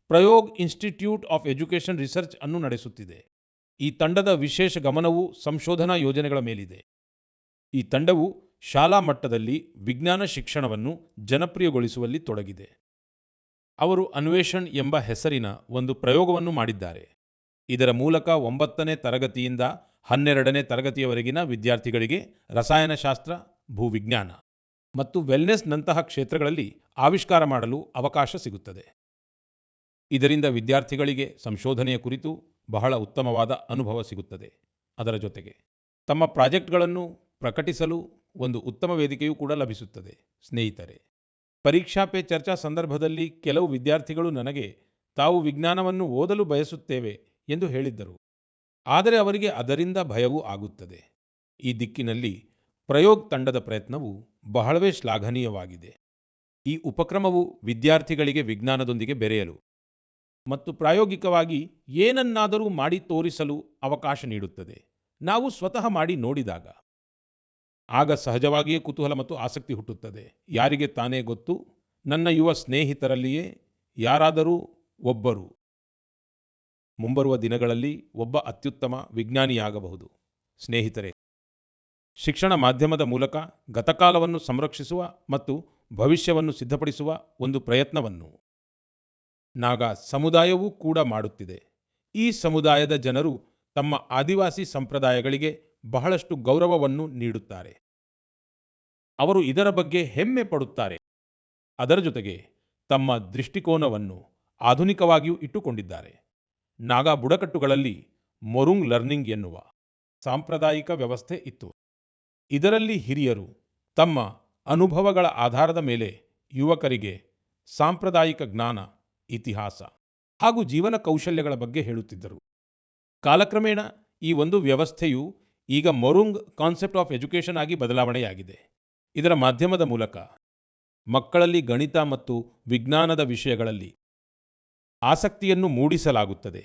ಪ್ರಯೋಗ್ ಇನ್ಸ್ಟಿಟ್ಯೂಟ್ ಆಫ್ ಎಜುಕೇಷನ್ ರಿಸರ್ಚ್ ಅನ್ನು ನಡೆಸುತ್ತಿದೆ. ಈ ತಂಡದ ವಿಶೇಷ ಗಮನವು ಸಂಶೋಧನಾ ಯೋಜನೆಗಳ ಮೇಲಿದೆ. ಈ ತಂಡವು ಶಾಲಾ ಮಟ್ಟದಲ್ಲಿ ವಿಜ್ಞಾನ ಶಿಕ್ಷಣವನ್ನು ಜನಪ್ರಿಯಗೊಳಿಸುವಲ್ಲಿ ತೊಡಗಿದೆ. ಅವರು ಅನ್ವೇಷಣ್ ಎಂಬ ಹೆಸರಿನ ಒಂದು ಪ್ರಯೋಗವನ್ನು ಮಾಡಿದ್ದಾರೆ. ಇದರ ಮೂಲಕ 9ನೇ ತರಗತಿಯಿಂದ 12ನೇ ತರಗತಿಯವರೆಗಿನ ವಿದ್ಯಾರ್ಥಿಗಳಿಗೆ ರಸಾಯನಶಾಸ್ತ್ರ, ಭೂವಿಜ್ಞಾನ ಮತ್ತು ವೆಲ್ನೆಸ್ನಂತಹ ಕ್ಷೇತ್ರಗಳಲ್ಲಿ ಆವಿಷ್ಕಾರ ಮಾಡಲು ಅವಕಾಶ ಸಿಗುತ್ತದೆ. ಇದರಿಂದ ವಿದ್ಯಾರ್ಥಿಗಳಿಗೆ ಸಂಶೋಧನೆಯ ಕುರಿತು ಬಹಳ ಉತ್ತಮವಾದ ಅನುಭವ ಸಿಗುತ್ತದೆ. ಅದರ ಜೊತೆಗೆ ತಮ್ಮ ಪ್ರಾಜೆಕ್ಟ್ಗಳನ್ನು ಪ್ರಕಟಿಸಲು ಒಂದು ಉತ್ತಮ ವೇದಿಕೆಯೂ ಕೂಡ ಲಭಿಸುತ್ತದೆ. ಸ್ನೇಹಿತರೆ, ಪರೀಕ್ಷಾ ಪೇ ಚರ್ಚಾ ಸಂದರ್ಭದಲ್ಲಿ ಕೆಲವು ವಿದ್ಯಾರ್ಥಿಗಳು ನನಗೆ ತಾವು ವಿಜ್ಞಾನವನ್ನು ಓದಲು ಬಯಸುತ್ತೇವೆ ಎಂದು ಹೇಳಿದ್ದರು. ಆದರೆ ಅವರಿಗೆ ಅದರಿಂದ ಭಯವೂ ಆಗುತ್ತದೆ. ಈ ದಿಕ್ಕಿನಲ್ಲಿ ಪ್ರಯೋಗ್ ತಂಡದ ಪ್ರಯತ್ನವು ಬಹಳವೇ ಶ್ಲಾಘನೀಯವಾಗಿದೆ. ಈ ಉಪಕ್ರಮವು ವಿದ್ಯಾರ್ಥಿಗಳಿಗೆ ವಿಜ್ಞಾನದೊಂದಿಗೆ ಬೆರೆಯಲು ಮತ್ತು ಪ್ರಾಯೋಗಿಕವಾಗಿ ಏನನ್ನಾದರೂ ಮಾಡಿ ತೋರಿಸಲು ಅವಕಾಶ ನೀಡುತ್ತದೆ. ನಾವು ಸ್ವತಃ ಮಾಡಿ ನೋಡಿದಾಗ ಆಗ ಸಹಜವಾಗಿಯೇ ಕುತೂಹಲ ಮತ್ತು ಆಸಕ್ತಿ ಹುಟ್ಟುತ್ತದೆ. ಯಾರಿಗೆ ತಾನೇ ಗೊತ್ತು, ನನ್ನ ಯುವ ಸ್ನೇಹಿತರಲ್ಲಿಯೇ ಯಾರಾದರೂ ಒಬ್ಬರು ಮುಂಬರುವ ದಿನಗಳಲ್ಲಿ ಒಬ್ಬ ಅತ್ಯುತ್ತಮ ವಿಜ್ಞಾನಿಯಾಗಬಹುದು. ಸ್ನೇಹಿತರೆ, ಶಿಕ್ಷಣ ಮಾಧ್ಯಮದ ಮೂಲಕ ಗತಕಾಲವನ್ನು ಸಂರಕ್ಷಿಸುವ ಮತ್ತು ಭವಿಷ್ಯವನ್ನು ಸಿದ್ಧಪಡಿಸುವ ಒಂದು ಪ್ರಯತ್ನವನ್ನು ನಾಗಾ ಸಮುದಾಯವೂ ಕೂಡ ಮಾಡುತ್ತಿದೆ. ಈ ಸಮುದಾಯದ ಜನರು ತಮ್ಮ ಆದಿವಾಸಿ ಸಂಪ್ರದಾಯಗಳಿಗೆ ಬಹಳಷ್ಟು ಗೌರವವನ್ನು ನೀಡುತ್ತಾರೆ. ಅವರು ಇದರ ಬಗ್ಗೆ ಹೆಮ್ಮೆ ಪಡುತ್ತಾರೆ. ಅದರ ಜೊತೆಗೆ ತಮ್ಮ ದೃಷ್ಟಿಕೋನವನ್ನು ಆಧುನಿಕವಾಗಿಯೂ ಇಟ್ಟುಕೊಂಡಿದ್ದಾರೆ. ನಾಗಾ ಬುಡಕಟ್ಟುಗಳಲ್ಲಿ ಮೊರುಂಗ್ ಲರ್ನಿಂಗ್ ಎನ್ನುವ ಸಾಂಪ್ರದಾಯಿಕ ವ್ಯವಸ್ಥೆ ಇತ್ತು. ಇದರಲ್ಲಿ ಹಿರಿಯರು ತಮ್ಮ ಅನುಭವಗಳ ಆಧಾರದ ಮೇಲೆ ಯುವಕರಿಗೆ ಸಾಂಪ್ರದಾಯಿಕ ಜ್ಞಾನ, ಇತಿಹಾಸ ಹಾಗೂ ಜೀವನ ಕೌಶಲ್ಯಗಳ ಬಗ್ಗೆ ಹೇಳುತ್ತಿದ್ದರು. ಕಾಲಕ್ರಮೇಣ ಈ ಒಂದು ವ್ಯವಸ್ಥೆಯು ಈಗ ಮೊರುಂಗ್ ಕಾನ್ಸೆಪ್ಟ್ ಆಫ್ ಎಜುಕೇಷನ್ ಆಗಿ ಬದಲಾವಣೆಯಾಗಿದೆ. ಇದರ ಮಾಧ್ಯಮದ ಮೂಲಕ ಮಕ್ಕಳಲ್ಲಿ ಗಣಿತ ಮತ್ತು ವಿಜ್ಞಾನದ ವಿಷಯಗಳಲ್ಲಿ ಆಸಕ್ತಿಯನ್ನು ಮೂಡಿಸಲಾಗುತ್ತದೆ.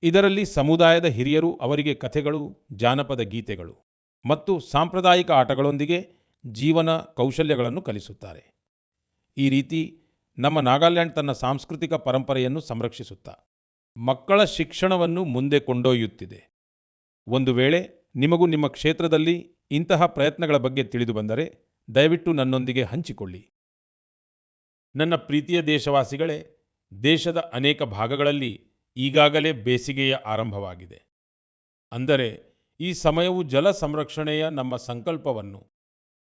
ಇದರಲ್ಲಿ ಸಮುದಾಯದ ಹಿರಿಯರು ಅವರಿಗೆ ಕಥೆಗಳು, ಜಾನಪದ ಗೀತೆಗಳು ಮತ್ತು ಸಾಂಪ್ರದಾಯಿಕ ಆಟಗಳೊಂದಿಗೆ ಜೀವನ ಕೌಶಲ್ಯಗಳನ್ನು ಕಲಿಸುತ್ತಾರೆ. ಈ ರೀತಿ ನಮ್ಮ ನಾಗಾಲ್ಯಾಂಡ್ ತನ್ನ ಸಾಂಸ್ಕೃತಿಕ ಪರಂಪರೆಯನ್ನು ಸಂರಕ್ಷಿಸುತ್ತಾ ಮಕ್ಕಳ ಶಿಕ್ಷಣವನ್ನು ಮುಂದೆ ಕೊಂಡೊಯ್ಯುತ್ತಿದೆ. ಒಂದು ವೇಳೆ ನಿಮಗೂ ನಿಮ್ಮ ಕ್ಷೇತ್ರದಲ್ಲಿ ಇಂತಹ ಪ್ರಯತ್ನಗಳ ಬಗ್ಗೆ ತಿಳಿದು ಬಂದರೆ ದಯವಿಟ್ಟು ನನ್ನೊಂದಿಗೆ ಹಂಚಿಕೊಳ್ಳಿ. ನನ್ನ ಪ್ರೀತಿಯ ದೇಶವಾಸಿಗಳೇ, ದೇಶದ ಅನೇಕ ಭಾಗಗಳಲ್ಲಿ ಈಗಾಗಲೇ ಬೇಸಿಗೆಯ ಆರಂಭವಾಗಿದೆ. ಅಂದರೆ ಈ ಸಮಯವು ಜಲ ಸಂರಕ್ಷಣೆಯ ನಮ್ಮ ಸಂಕಲ್ಪವನ್ನು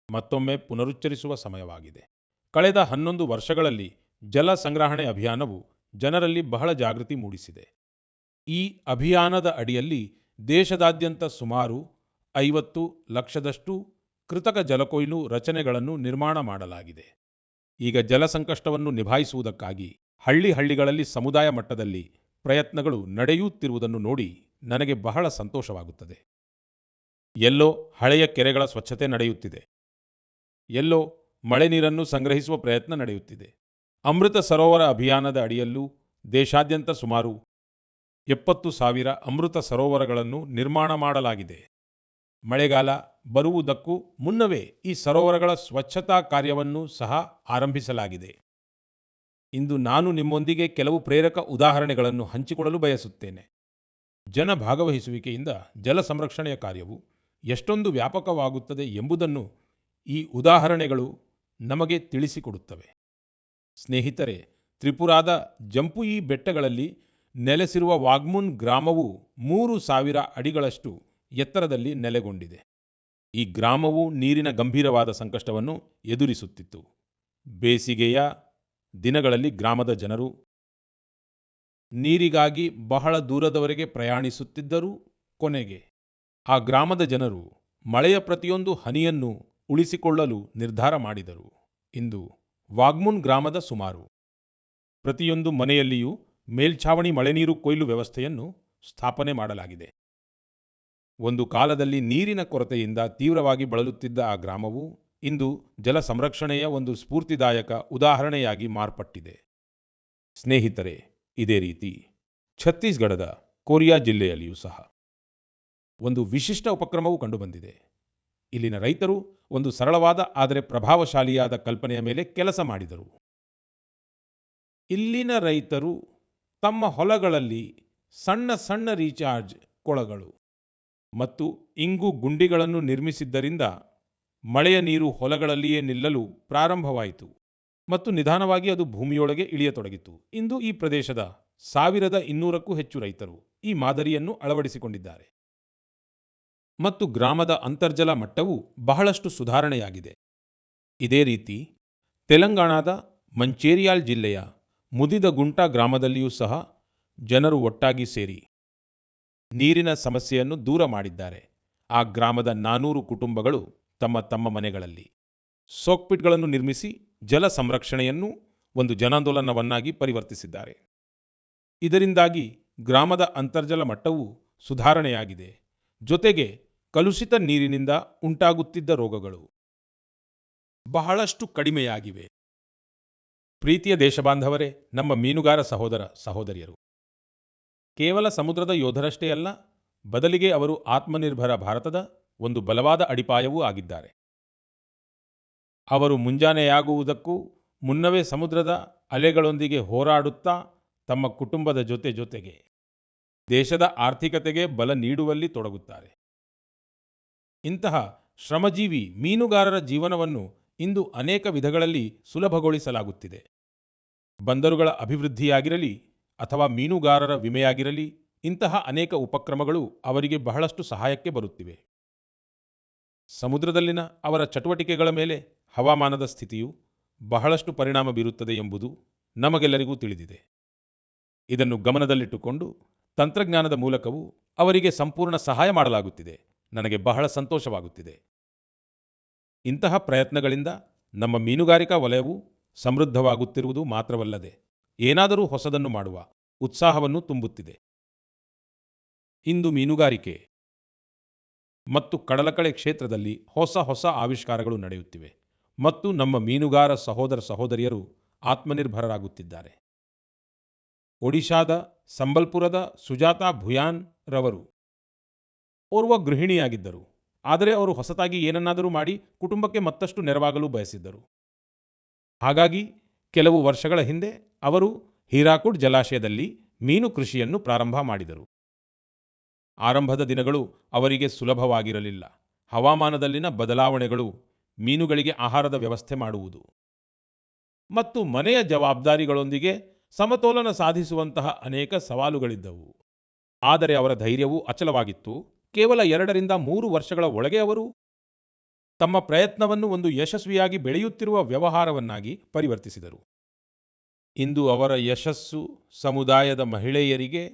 ಮತ್ತೊಮ್ಮೆ ಪುನರುಚ್ಚರಿಸುವ ಸಮಯವಾಗಿದೆ. ಕಳೆದ 11 ವರ್ಷಗಳಲ್ಲಿ ಜಲ ಸಂಗ್ರಹಣೆ ಅಭಿಯಾನವು ಜನರಲ್ಲಿ ಬಹಳ ಜಾಗೃತಿ ಮೂಡಿಸಿದೆ. ಈ ಅಭಿಯಾನದ ಅಡಿಯಲ್ಲಿ ದೇಶದಾದ್ಯಂತ ಸುಮಾರು 50 ಲಕ್ಷದಷ್ಟು ಕೃತಕ ಜಲಕೊಯ್ಲು ರಚನೆಗಳನ್ನು ನಿರ್ಮಾಣ ಮಾಡಲಾಗಿದೆ. ಈಗ ಜಲ ಸಂಕಷ್ಟವನ್ನು ನಿಭಾಯಿಸುವುದಕ್ಕಾಗಿ ಹಳ್ಳಿಗಳಲ್ಲಿ ಸಮುದಾಯ ಮಟ್ಟದಲ್ಲಿ ಪ್ರಯತ್ನಗಳು ನಡೆಯುತ್ತಿರುವುದನ್ನು ನೋಡಿ ನನಗೆ ಬಹಳ ಸಂತೋಷವಾಗುತ್ತದೆ. ಎಲ್ಲೋ ಹಳೆಯ ಕೆರೆಗಳ ಸ್ವಚ್ಛತೆ ನಡೆಯುತ್ತಿದೆ, ಎಲ್ಲೋ ಮಳೆ ನೀರನ್ನು ಸಂಗ್ರಹಿಸುವ ಪ್ರಯತ್ನ ನಡೆಯುತ್ತಿದೆ. ಅಮೃತ ಸರೋವರ ಅಭಿಯಾನದ ಅಡಿಯಲ್ಲೂ ದೇಶಾದ್ಯಂತ ಸುಮಾರು 70,000 ಅಮೃತ ಸರೋವರಗಳನ್ನು ನಿರ್ಮಾಣ ಮಾಡಲಾಗಿದೆ. ಮಳೆಗಾಲ ಬರುವುದಕ್ಕೂ ಮುನ್ನವೇ ಈ ಸರೋವರಗಳ ಸ್ವಚ್ಛತಾ ಕಾರ್ಯವನ್ನು ಸಹ ಆರಂಭಿಸಲಾಗಿದೆ. ಇಂದು ನಾನು ನಿಮ್ಮೊಂದಿಗೆ ಕೆಲವು ಪ್ರೇರಕ ಉದಾಹರಣೆಗಳನ್ನು ಹಂಚಿಕೊಳ್ಳಲು ಬಯಸುತ್ತೇನೆ. ಜನ ಭಾಗವಹಿಸುವಿಕೆಯಿಂದ ಜಲ ಸಂರಕ್ಷಣೆಯ ಕಾರ್ಯವು ಎಷ್ಟೊಂದು ವ್ಯಾಪಕವಾಗುತ್ತದೆ ಎಂಬುದನ್ನು ಈ ಉದಾಹರಣೆಗಳು ನಮಗೆ ತಿಳಿಸಿಕೊಡುತ್ತವೆ. ಸ್ನೇಹಿತರೆ, ತ್ರಿಪುರಾದ ಜಂಪುಯಿ ಬೆಟ್ಟಗಳಲ್ಲಿ ನೆಲೆಸಿರುವ ವಾಗ್ಮುನ್ ಗ್ರಾಮವು 3,000 ಅಡಿಗಳಷ್ಟು ಎತ್ತರದಲ್ಲಿ ನೆಲೆಗೊಂಡಿದೆ. ಈ ಗ್ರಾಮವು ನೀರಿನ ಗಂಭೀರವಾದ ಸಂಕಷ್ಟವನ್ನು ಎದುರಿಸುತ್ತಿತ್ತು. ಬೇಸಿಗೆಯ ದಿನಗಳಲ್ಲಿ ಗ್ರಾಮದ ಜನರು ನೀರಿಗಾಗಿ ಬಹಳ ದೂರದವರೆಗೆ ಪ್ರಯಾಣಿಸುತ್ತಿದ್ದರೂ ಕೊನೆಗೆ ಆ ಗ್ರಾಮದ ಜನರು ಮಳೆಯ ಪ್ರತಿಯೊಂದು ಹನಿಯನ್ನು ಉಳಿಸಿಕೊಳ್ಳಲು ನಿರ್ಧಾರ ಮಾಡಿದರು. ಇಂದು ವಾಗ್ಮುನ್ ಗ್ರಾಮದ ಸುಮಾರು ಪ್ರತಿಯೊಂದು ಮನೆಯಲ್ಲಿಯೂ ಮೇಲ್ಛಾವಣಿ ಮಳೆನೀರು ಕೊಯ್ಲು ವ್ಯವಸ್ಥೆಯನ್ನು ಸ್ಥಾಪನೆ ಮಾಡಲಾಗಿದೆ. ಒಂದು ಕಾಲದಲ್ಲಿ ನೀರಿನ ಕೊರತೆಯಿಂದ ತೀವ್ರವಾಗಿ ಬಳಲುತ್ತಿದ್ದ ಆ ಗ್ರಾಮವು ಇಂದು ಜಲ ಸಂರಕ್ಷಣೆಯ ಒಂದು ಸ್ಫೂರ್ತಿದಾಯಕ ಉದಾಹರಣೆಯಾಗಿ ಮಾರ್ಪಟ್ಟಿದೆ. ಸ್ನೇಹಿತರೆ, ಇದೇ ರೀತಿ ಛತ್ತೀಸ್ಗಢದ ಕೋರಿಯಾ ಜಿಲ್ಲೆಯಲ್ಲಿಯೂ ಸಹ ಒಂದು ವಿಶಿಷ್ಟ ಉಪಕ್ರಮವು ಕಂಡುಬಂದಿದೆ. ಇಲ್ಲಿನ ರೈತರು ಒಂದು ಸರಳವಾದ ಆದರೆ ಪ್ರಭಾವಶಾಲಿಯಾದ ಕಲ್ಪನೆಯ ಮೇಲೆ ಕೆಲಸ ಮಾಡಿದರು. ಇಲ್ಲಿನ ರೈತರು ತಮ್ಮ ಹೊಲಗಳಲ್ಲಿ ಸಣ್ಣ ಸಣ್ಣ ರೀಚಾರ್ಜ್ ಕೊಳಗಳು ಮತ್ತು ಇಂಗು ಗುಂಡಿಗಳನ್ನು ನಿರ್ಮಿಸಿದ್ದರಿಂದ ಮಳೆಯ ನೀರು ಹೊಲಗಳಲ್ಲಿಯೇ ನಿಲ್ಲಲು ಪ್ರಾರಂಭವಾಯಿತು ಮತ್ತು ನಿಧಾನವಾಗಿ ಅದು ಭೂಮಿಯೊಳಗೆ ಇಳಿಯತೊಡಗಿತು. ಇಂದು ಈ ಪ್ರದೇಶದ 1,200ಕ್ಕೂ ಹೆಚ್ಚು ರೈತರು ಈ ಮಾದರಿಯನ್ನು ಅಳವಡಿಸಿಕೊಂಡಿದ್ದಾರೆ ಮತ್ತು ಗ್ರಾಮದ ಅಂತರ್ಜಲ ಮಟ್ಟವು ಬಹಳಷ್ಟು ಸುಧಾರಣೆಯಾಗಿದೆ. ಇದೇ ರೀತಿ ತೆಲಂಗಾಣದ ಮಂಚೇರಿಯಾಲ್ ಜಿಲ್ಲೆಯ ಮುದಿದಗುಂಟ ಗ್ರಾಮದಲ್ಲಿಯೂ ಸಹ ಜನರು ಒಟ್ಟಾಗಿ ಸೇರಿ ನೀರಿನ ಸಮಸ್ಯೆಯನ್ನು ದೂರ ಮಾಡಿದ್ದಾರೆ. ಆ ಗ್ರಾಮದ 400 ಕುಟುಂಬಗಳು ತಮ್ಮ ತಮ್ಮ ಮನೆಗಳಲ್ಲಿ. ಸೋಕ್ಪಿಟ್ಗಳನ್ನು ನಿರ್ಮಿಸಿ ಜಲ ಸಂರಕ್ಷಣೆಯನ್ನು ಒಂದು ಜನಾಂದೋಲನವನ್ನಾಗಿ ಪರಿವರ್ತಿಸಿದ್ದಾರೆ. ಇದರಿಂದಾಗಿ ಗ್ರಾಮದ ಅಂತರ್ಜಲ ಮಟ್ಟವೂ ಸುಧಾರಣೆಯಾಗಿದೆ. ಜೊತೆಗೆ ಕಲುಷಿತ ನೀರಿನಿಂದ ಉಂಟಾಗುತ್ತಿದ್ದ ರೋಗಗಳು ಬಹಳಷ್ಟು ಕಡಿಮೆಯಾಗಿವೆ. ಪ್ರೀತಿಯ ದೇಶಬಾಂಧವರೇ, ನಮ್ಮ ಮೀನುಗಾರ ಸಹೋದರ ಸಹೋದರಿಯರು ಕೇವಲ ಸಮುದ್ರದ ಯೋಧರಷ್ಟೇ ಅಲ್ಲ, ಬದಲಿಗೆ ಅವರು ಆತ್ಮನಿರ್ಭರ ಭಾರತದ ಒಂದು ಬಲವಾದ ಅಡಿಪಾಯವೂ ಆಗಿದ್ದಾರೆ. ಅವರು ಮುಂಜಾನೆಯಾಗುವುದಕ್ಕೂ ಮುನ್ನವೇ ಸಮುದ್ರದ ಅಲೆಗಳೊಂದಿಗೆ ಹೋರಾಡುತ್ತಾ ತಮ್ಮ ಕುಟುಂಬದ ಜೊತೆಗೆ ದೇಶದ ಆರ್ಥಿಕತೆಗೆ ಬಲ ನೀಡುವಲ್ಲಿ ತೊಡಗುತ್ತಾರೆ. ಇಂತಹ ಶ್ರಮಜೀವಿ ಮೀನುಗಾರರ ಜೀವನವನ್ನು ಇಂದು ಅನೇಕ ವಿಧಗಳಲ್ಲಿ ಸುಲಭಗೊಳಿಸಲಾಗುತ್ತಿದೆ. ಬಂದರುಗಳ ಅಭಿವೃದ್ಧಿಯಾಗಿರಲಿ ಅಥವಾ ಮೀನುಗಾರರ ವಿಮೆಯಾಗಿರಲಿ, ಇಂತಹ ಅನೇಕ ಉಪಕ್ರಮಗಳು ಅವರಿಗೆ ಬಹಳಷ್ಟು ಸಹಾಯಕ್ಕೆ ಬರುತ್ತಿವೆ. ಸಮುದ್ರದಲ್ಲಿನ ಅವರ ಚಟುವಟಿಕೆಗಳ ಮೇಲೆ ಹವಾಮಾನದ ಸ್ಥಿತಿಯು ಬಹಳಷ್ಟು ಪರಿಣಾಮ ಬೀರುತ್ತದೆ ಎಂಬುದು ನಮಗೆಲ್ಲರಿಗೂ ತಿಳಿದಿದೆ. ಇದನ್ನು ಗಮನದಲ್ಲಿಟ್ಟುಕೊಂಡು ತಂತ್ರಜ್ಞಾನದ ಮೂಲಕವೂ ಅವರಿಗೆ ಸಂಪೂರ್ಣ ಸಹಾಯ ಮಾಡಲಾಗುತ್ತಿದೆ. ನನಗೆ ಬಹಳ ಸಂತೋಷವಾಗುತ್ತಿದೆ. ಇಂತಹ ಪ್ರಯತ್ನಗಳಿಂದ ನಮ್ಮ ಮೀನುಗಾರಿಕಾ ವಲಯವು ಸಮೃದ್ಧವಾಗುತ್ತಿರುವುದು ಮಾತ್ರವಲ್ಲದೆ ಏನಾದರೂ ಹೊಸದನ್ನು ಮಾಡುವ ಉತ್ಸಾಹವನ್ನು ತುಂಬುತ್ತಿದೆ. ಇಂದು ಮೀನುಗಾರಿಕೆ ಮತ್ತು ಕಡಲಕಳೆ ಕ್ಷೇತ್ರದಲ್ಲಿ ಹೊಸ ಆವಿಷ್ಕಾರಗಳು ನಡೆಯುತ್ತಿವೆ ಮತ್ತು ನಮ್ಮ ಮೀನುಗಾರ ಸಹೋದರ ಸಹೋದರಿಯರು ಆತ್ಮನಿರ್ಭರರಾಗುತ್ತಿದ್ದಾರೆ. ಒಡಿಶಾದ ಸಂಬಲ್ಪುರದ ಸುಜಾತಾ ಭುಯಾನ್ ರವರು ಓರ್ವ ಗೃಹಿಣಿಯಾಗಿದ್ದರು. ಆದರೆ ಅವರು ಹೊಸತಾಗಿ ಏನನ್ನಾದರೂ ಮಾಡಿ ಕುಟುಂಬಕ್ಕೆ ಮತ್ತಷ್ಟು ನೆರವಾಗಲು ಬಯಸಿದ್ದರು. ಹಾಗಾಗಿ ಕೆಲವು ವರ್ಷಗಳ ಹಿಂದೆ ಅವರು ಹೀರಾಕುಡ್ ಜಲಾಶಯದಲ್ಲಿ ಮೀನು ಕೃಷಿಯನ್ನು ಪ್ರಾರಂಭ ಮಾಡಿದರು. ಆರಂಭದ ದಿನಗಳು ಅವರಿಗೆ ಸುಲಭವಾಗಿರಲಿಲ್ಲ. ಹವಾಮಾನದಲ್ಲಿನ ಬದಲಾವಣೆಗಳು, ಮೀನುಗಳಿಗೆ ಆಹಾರದ ವ್ಯವಸ್ಥೆ ಮಾಡುವುದು ಮತ್ತು ಮನೆಯ ಜವಾಬ್ದಾರಿಗಳೊಂದಿಗೆ ಸಮತೋಲನ ಸಾಧಿಸುವಂತಹ ಅನೇಕ ಸವಾಲುಗಳಿದ್ದವು. ಆದರೆ ಅವರ ಧೈರ್ಯವು ಅಚಲವಾಗಿತ್ತು. ಕೇವಲ 2 ರಿಂದ 3 ವರ್ಷಗಳ ಒಳಗೆ ಅವರು ತಮ್ಮ ಪ್ರಯತ್ನವನ್ನು ಒಂದು ಯಶಸ್ವಿಯಾಗಿ ಬೆಳೆಯುತ್ತಿರುವ ವ್ಯವಹಾರವನ್ನಾಗಿ ಪರಿವರ್ತಿಸಿದರು. ಇಂದು ಅವರ ಯಶಸ್ಸು ಸಮುದಾಯದ ಮಹಿಳೆಯರಿಗೆ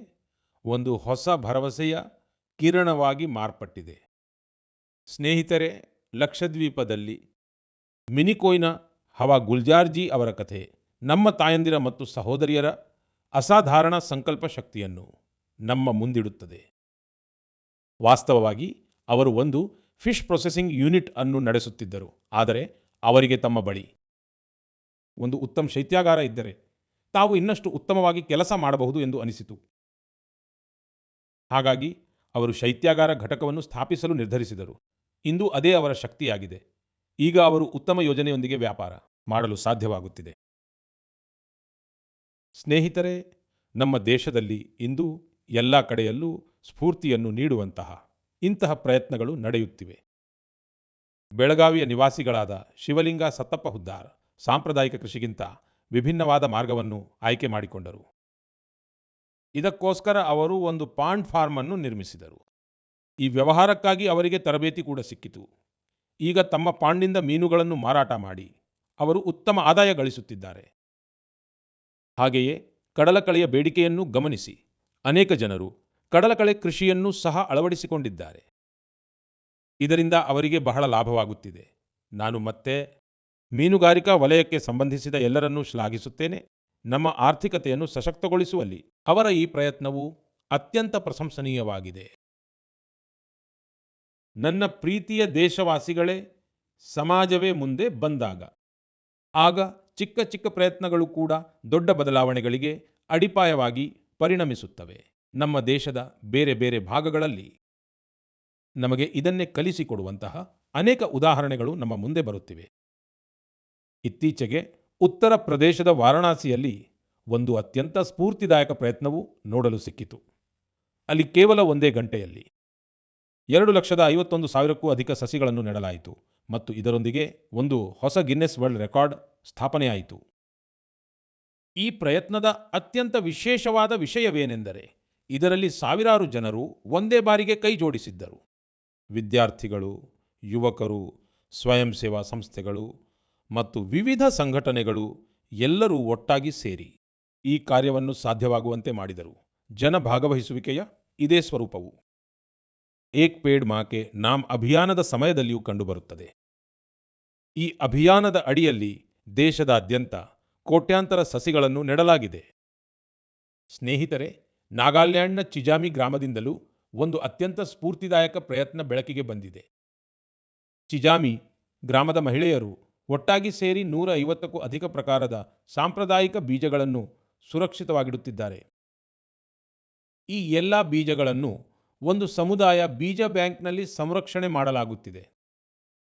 ಒಂದು ಹೊಸ ಭರವಸೆಯ ಕಿರಣವಾಗಿ ಮಾರ್ಪಟ್ಟಿದೆ. ಸ್ನೇಹಿತರೆ, ಲಕ್ಷದ್ವೀಪದಲ್ಲಿ ಮಿನಿಕೋಯ್ನ ಹವಾ ಗುಲ್ಜಾರ್ಜಿ ಅವರ ಕಥೆ ನಮ್ಮ ತಾಯಂದಿರ ಮತ್ತು ಸಹೋದರಿಯರ ಅಸಾಧಾರಣ ಸಂಕಲ್ಪ ಶಕ್ತಿಯನ್ನು ನಮ್ಮ ಮುಂದಿಡುತ್ತದೆ. ವಾಸ್ತವವಾಗಿ ಅವರು ಒಂದು ಫಿಶ್ ಪ್ರೊಸೆಸಿಂಗ್ ಯೂನಿಟ್ ಅನ್ನು ನಡೆಸುತ್ತಿದ್ದರು. ಆದರೆ ಅವರಿಗೆ ತಮ್ಮ ಬಳಿ ಒಂದು ಉತ್ತಮ ಶೈತ್ಯಾಗಾರ ಇದ್ದರೆ ತಾವು ಇನ್ನಷ್ಟು ಉತ್ತಮವಾಗಿ ಕೆಲಸ ಮಾಡಬಹುದು ಎಂದು ಅನಿಸಿತು. ಹಾಗಾಗಿ ಅವರು ಶೈತ್ಯಾಗಾರ ಘಟಕವನ್ನು ಸ್ಥಾಪಿಸಲು ನಿರ್ಧರಿಸಿದರು. ಇಂದು ಅದೇ ಅವರ ಶಕ್ತಿಯಾಗಿದೆ. ಈಗ ಅವರು ಉತ್ತಮ ಯೋಜನೆಯೊಂದಿಗೆ ವ್ಯಾಪಾರ ಮಾಡಲು ಸಾಧ್ಯವಾಗುತ್ತಿದೆ. ಸ್ನೇಹಿತರೆ, ನಮ್ಮ ದೇಶದಲ್ಲಿ ಇಂದು ಎಲ್ಲ ಕಡೆಯಲ್ಲೂ ಸ್ಫೂರ್ತಿಯನ್ನು ನೀಡುವಂತಹ ಇಂತಹ ಪ್ರಯತ್ನಗಳು ನಡೆಯುತ್ತಿವೆ. ಬೆಳಗಾವಿಯ ನಿವಾಸಿಗಳಾದ ಶಿವಲಿಂಗ ಸತ್ತಪ್ಪ ಹುದ್ದಾರ್ ಸಾಂಪ್ರದಾಯಿಕ ಕೃಷಿಗಿಂತ ವಿಭಿನ್ನವಾದ ಮಾರ್ಗವನ್ನು ಆಯ್ಕೆ ಮಾಡಿಕೊಂಡರು. ಇದಕ್ಕೋಸ್ಕರ ಅವರು ಒಂದು ಪಾಂಡ್ ಫಾರ್ಮ್ ಅನ್ನು ನಿರ್ಮಿಸಿದರು. ಈ ವ್ಯವಹಾರಕ್ಕಾಗಿ ಅವರಿಗೆ ತರಬೇತಿ ಕೂಡ ಸಿಕ್ಕಿತು. ಈಗ ತಮ್ಮ ಪಾಂಡ್ನಿಂದ ಮೀನುಗಳನ್ನು ಮಾರಾಟ ಮಾಡಿ ಅವರು ಉತ್ತಮ ಆದಾಯ ಗಳಿಸುತ್ತಿದ್ದಾರೆ. ಹಾಗೆಯೇ ಕಡಲಕಳೆಯ ಬೇಡಿಕೆಯನ್ನು ಗಮನಿಸಿ ಅನೇಕ ಜನರು ಕಡಲಕಳೆ ಕೃಷಿಯನ್ನು ಸಹ ಅಳವಡಿಸಿಕೊಂಡಿದ್ದಾರೆ. ಇದರಿಂದ ಅವರಿಗೆ ಬಹಳ ಲಾಭವಾಗುತ್ತಿದೆ. ನಾನು ಮತ್ತೆ ಮೀನುಗಾರಿಕಾ ವಲಯಕ್ಕೆ ಸಂಬಂಧಿಸಿದ ಎಲ್ಲರನ್ನೂ ಶ್ಲಾಘಿಸುತ್ತೇನೆ. ನಮ್ಮ ಆರ್ಥಿಕತೆಯನ್ನು ಸಶಕ್ತಗೊಳಿಸುವಲ್ಲಿ ಅವರ ಈ ಪ್ರಯತ್ನವು ಅತ್ಯಂತ ಪ್ರಶಂಸನೀಯವಾಗಿದೆ. ನನ್ನ ಪ್ರೀತಿಯ ದೇಶವಾಸಿಗಳೇ, ಸಮಾಜವೇ ಮುಂದೆ ಬಂದಾಗ ಆಗ ಚಿಕ್ಕ ಚಿಕ್ಕ ಪ್ರಯತ್ನಗಳು ಕೂಡ ದೊಡ್ಡ ಬದಲಾವಣೆಗಳಿಗೆ ಅಡಿಪಾಯವಾಗಿ ಪರಿಣಮಿಸುತ್ತವೆ. ನಮ್ಮ ದೇಶದ ಬೇರೆ ಬೇರೆ ಭಾಗಗಳಲ್ಲಿ ನಮಗೆ ಇದನ್ನೇ ಕಲಿಸಿಕೊಡುವಂತಹ ಅನೇಕ ಉದಾಹರಣೆಗಳು ನಮ್ಮ ಮುಂದೆ ಬರುತ್ತಿವೆ. ಇತ್ತೀಚೆಗೆ ಉತ್ತರ ಪ್ರದೇಶದ ವಾರಣಾಸಿಯಲ್ಲಿ ಒಂದು ಅತ್ಯಂತ ಸ್ಫೂರ್ತಿದಾಯಕ ಪ್ರಯತ್ನವು ನೋಡಲು ಸಿಕ್ಕಿತು. ಅಲ್ಲಿ ಕೇವಲ ಒಂದೇ ಗಂಟೆಯಲ್ಲಿ 2,51,000ಕ್ಕೂ ಅಧಿಕ ಸಸಿಗಳನ್ನು ನೆಡಲಾಯಿತು ಮತ್ತು ಇದರೊಂದಿಗೆ ಒಂದು ಹೊಸ ಗಿನ್ನೆಸ್ ವರ್ಲ್ಡ್ ರೆಕಾರ್ಡ್ ಸ್ಥಾಪನೆಯಾಯಿತು. ಈ ಪ್ರಯತ್ನದ ಅತ್ಯಂತ ವಿಶೇಷವಾದ ವಿಷಯವೇನೆಂದರೆ ಇದರಲ್ಲಿ ಸಾವಿರಾರು ಜನರು ಒಂದೇ ಬಾರಿಗೆ ಕೈ ಜೋಡಿಸಿದ್ದರು. ವಿದ್ಯಾರ್ಥಿಗಳು, ಯುವಕರು, ಸ್ವಯಂ ಸೇವಾ ಸಂಸ್ಥೆಗಳು ಮತ್ತು ವಿವಿಧ ಸಂಘಟನೆಗಳು ಎಲ್ಲರೂ ಒಟ್ಟಾಗಿ ಸೇರಿ ಈ ಕಾರ್ಯವನ್ನು ಸಾಧ್ಯವಾಗುವಂತೆ ಮಾಡಿದರು. ಜನ ಭಾಗವಹಿಸುವಿಕೆಯ ಇದೇ ಸ್ವರೂಪವು ಏಕ್ ಪೇಡ್ ಮಾ ಕೆ ನಾಮ್ ಅಭಿಯಾನದ ಸಮಯದಲ್ಲಿಯೂ ಕಂಡುಬರುತ್ತದೆ. ಈ ಅಭಿಯಾನದ ಅಡಿಯಲ್ಲಿ ದೇಶದಾದ್ಯಂತ ಕೋಟ್ಯಾಂತರ ಸಸಿಗಳನ್ನು ನೆಡಲಾಗಿದೆ. ಸ್ನೇಹಿತರೆ, ನಾಗಾಲ್ಯಾಂಡ್ನ ಚಿಜಾಮಿ ಗ್ರಾಮದಿಂದಲೂ ಒಂದು ಅತ್ಯಂತ ಸ್ಫೂರ್ತಿದಾಯಕ ಪ್ರಯತ್ನ ಬೆಳಕಿಗೆ ಬಂದಿದೆ. ಚಿಜಾಮಿ ಗ್ರಾಮದ ಮಹಿಳೆಯರು ಒಟ್ಟಾಗಿ ಸೇರಿ 150ಕ್ಕೂ ಅಧಿಕ ಪ್ರಕಾರದ ಸಾಂಪ್ರದಾಯಿಕ ಬೀಜಗಳನ್ನು ಸುರಕ್ಷಿತವಾಗಿಡುತ್ತಿದ್ದಾರೆ. ಈ ಎಲ್ಲ ಬೀಜಗಳನ್ನು ಒಂದು ಸಮುದಾಯ ಬೀಜ ಬ್ಯಾಂಕ್ನಲ್ಲಿ ಸಂರಕ್ಷಣೆ ಮಾಡಲಾಗುತ್ತಿದೆ.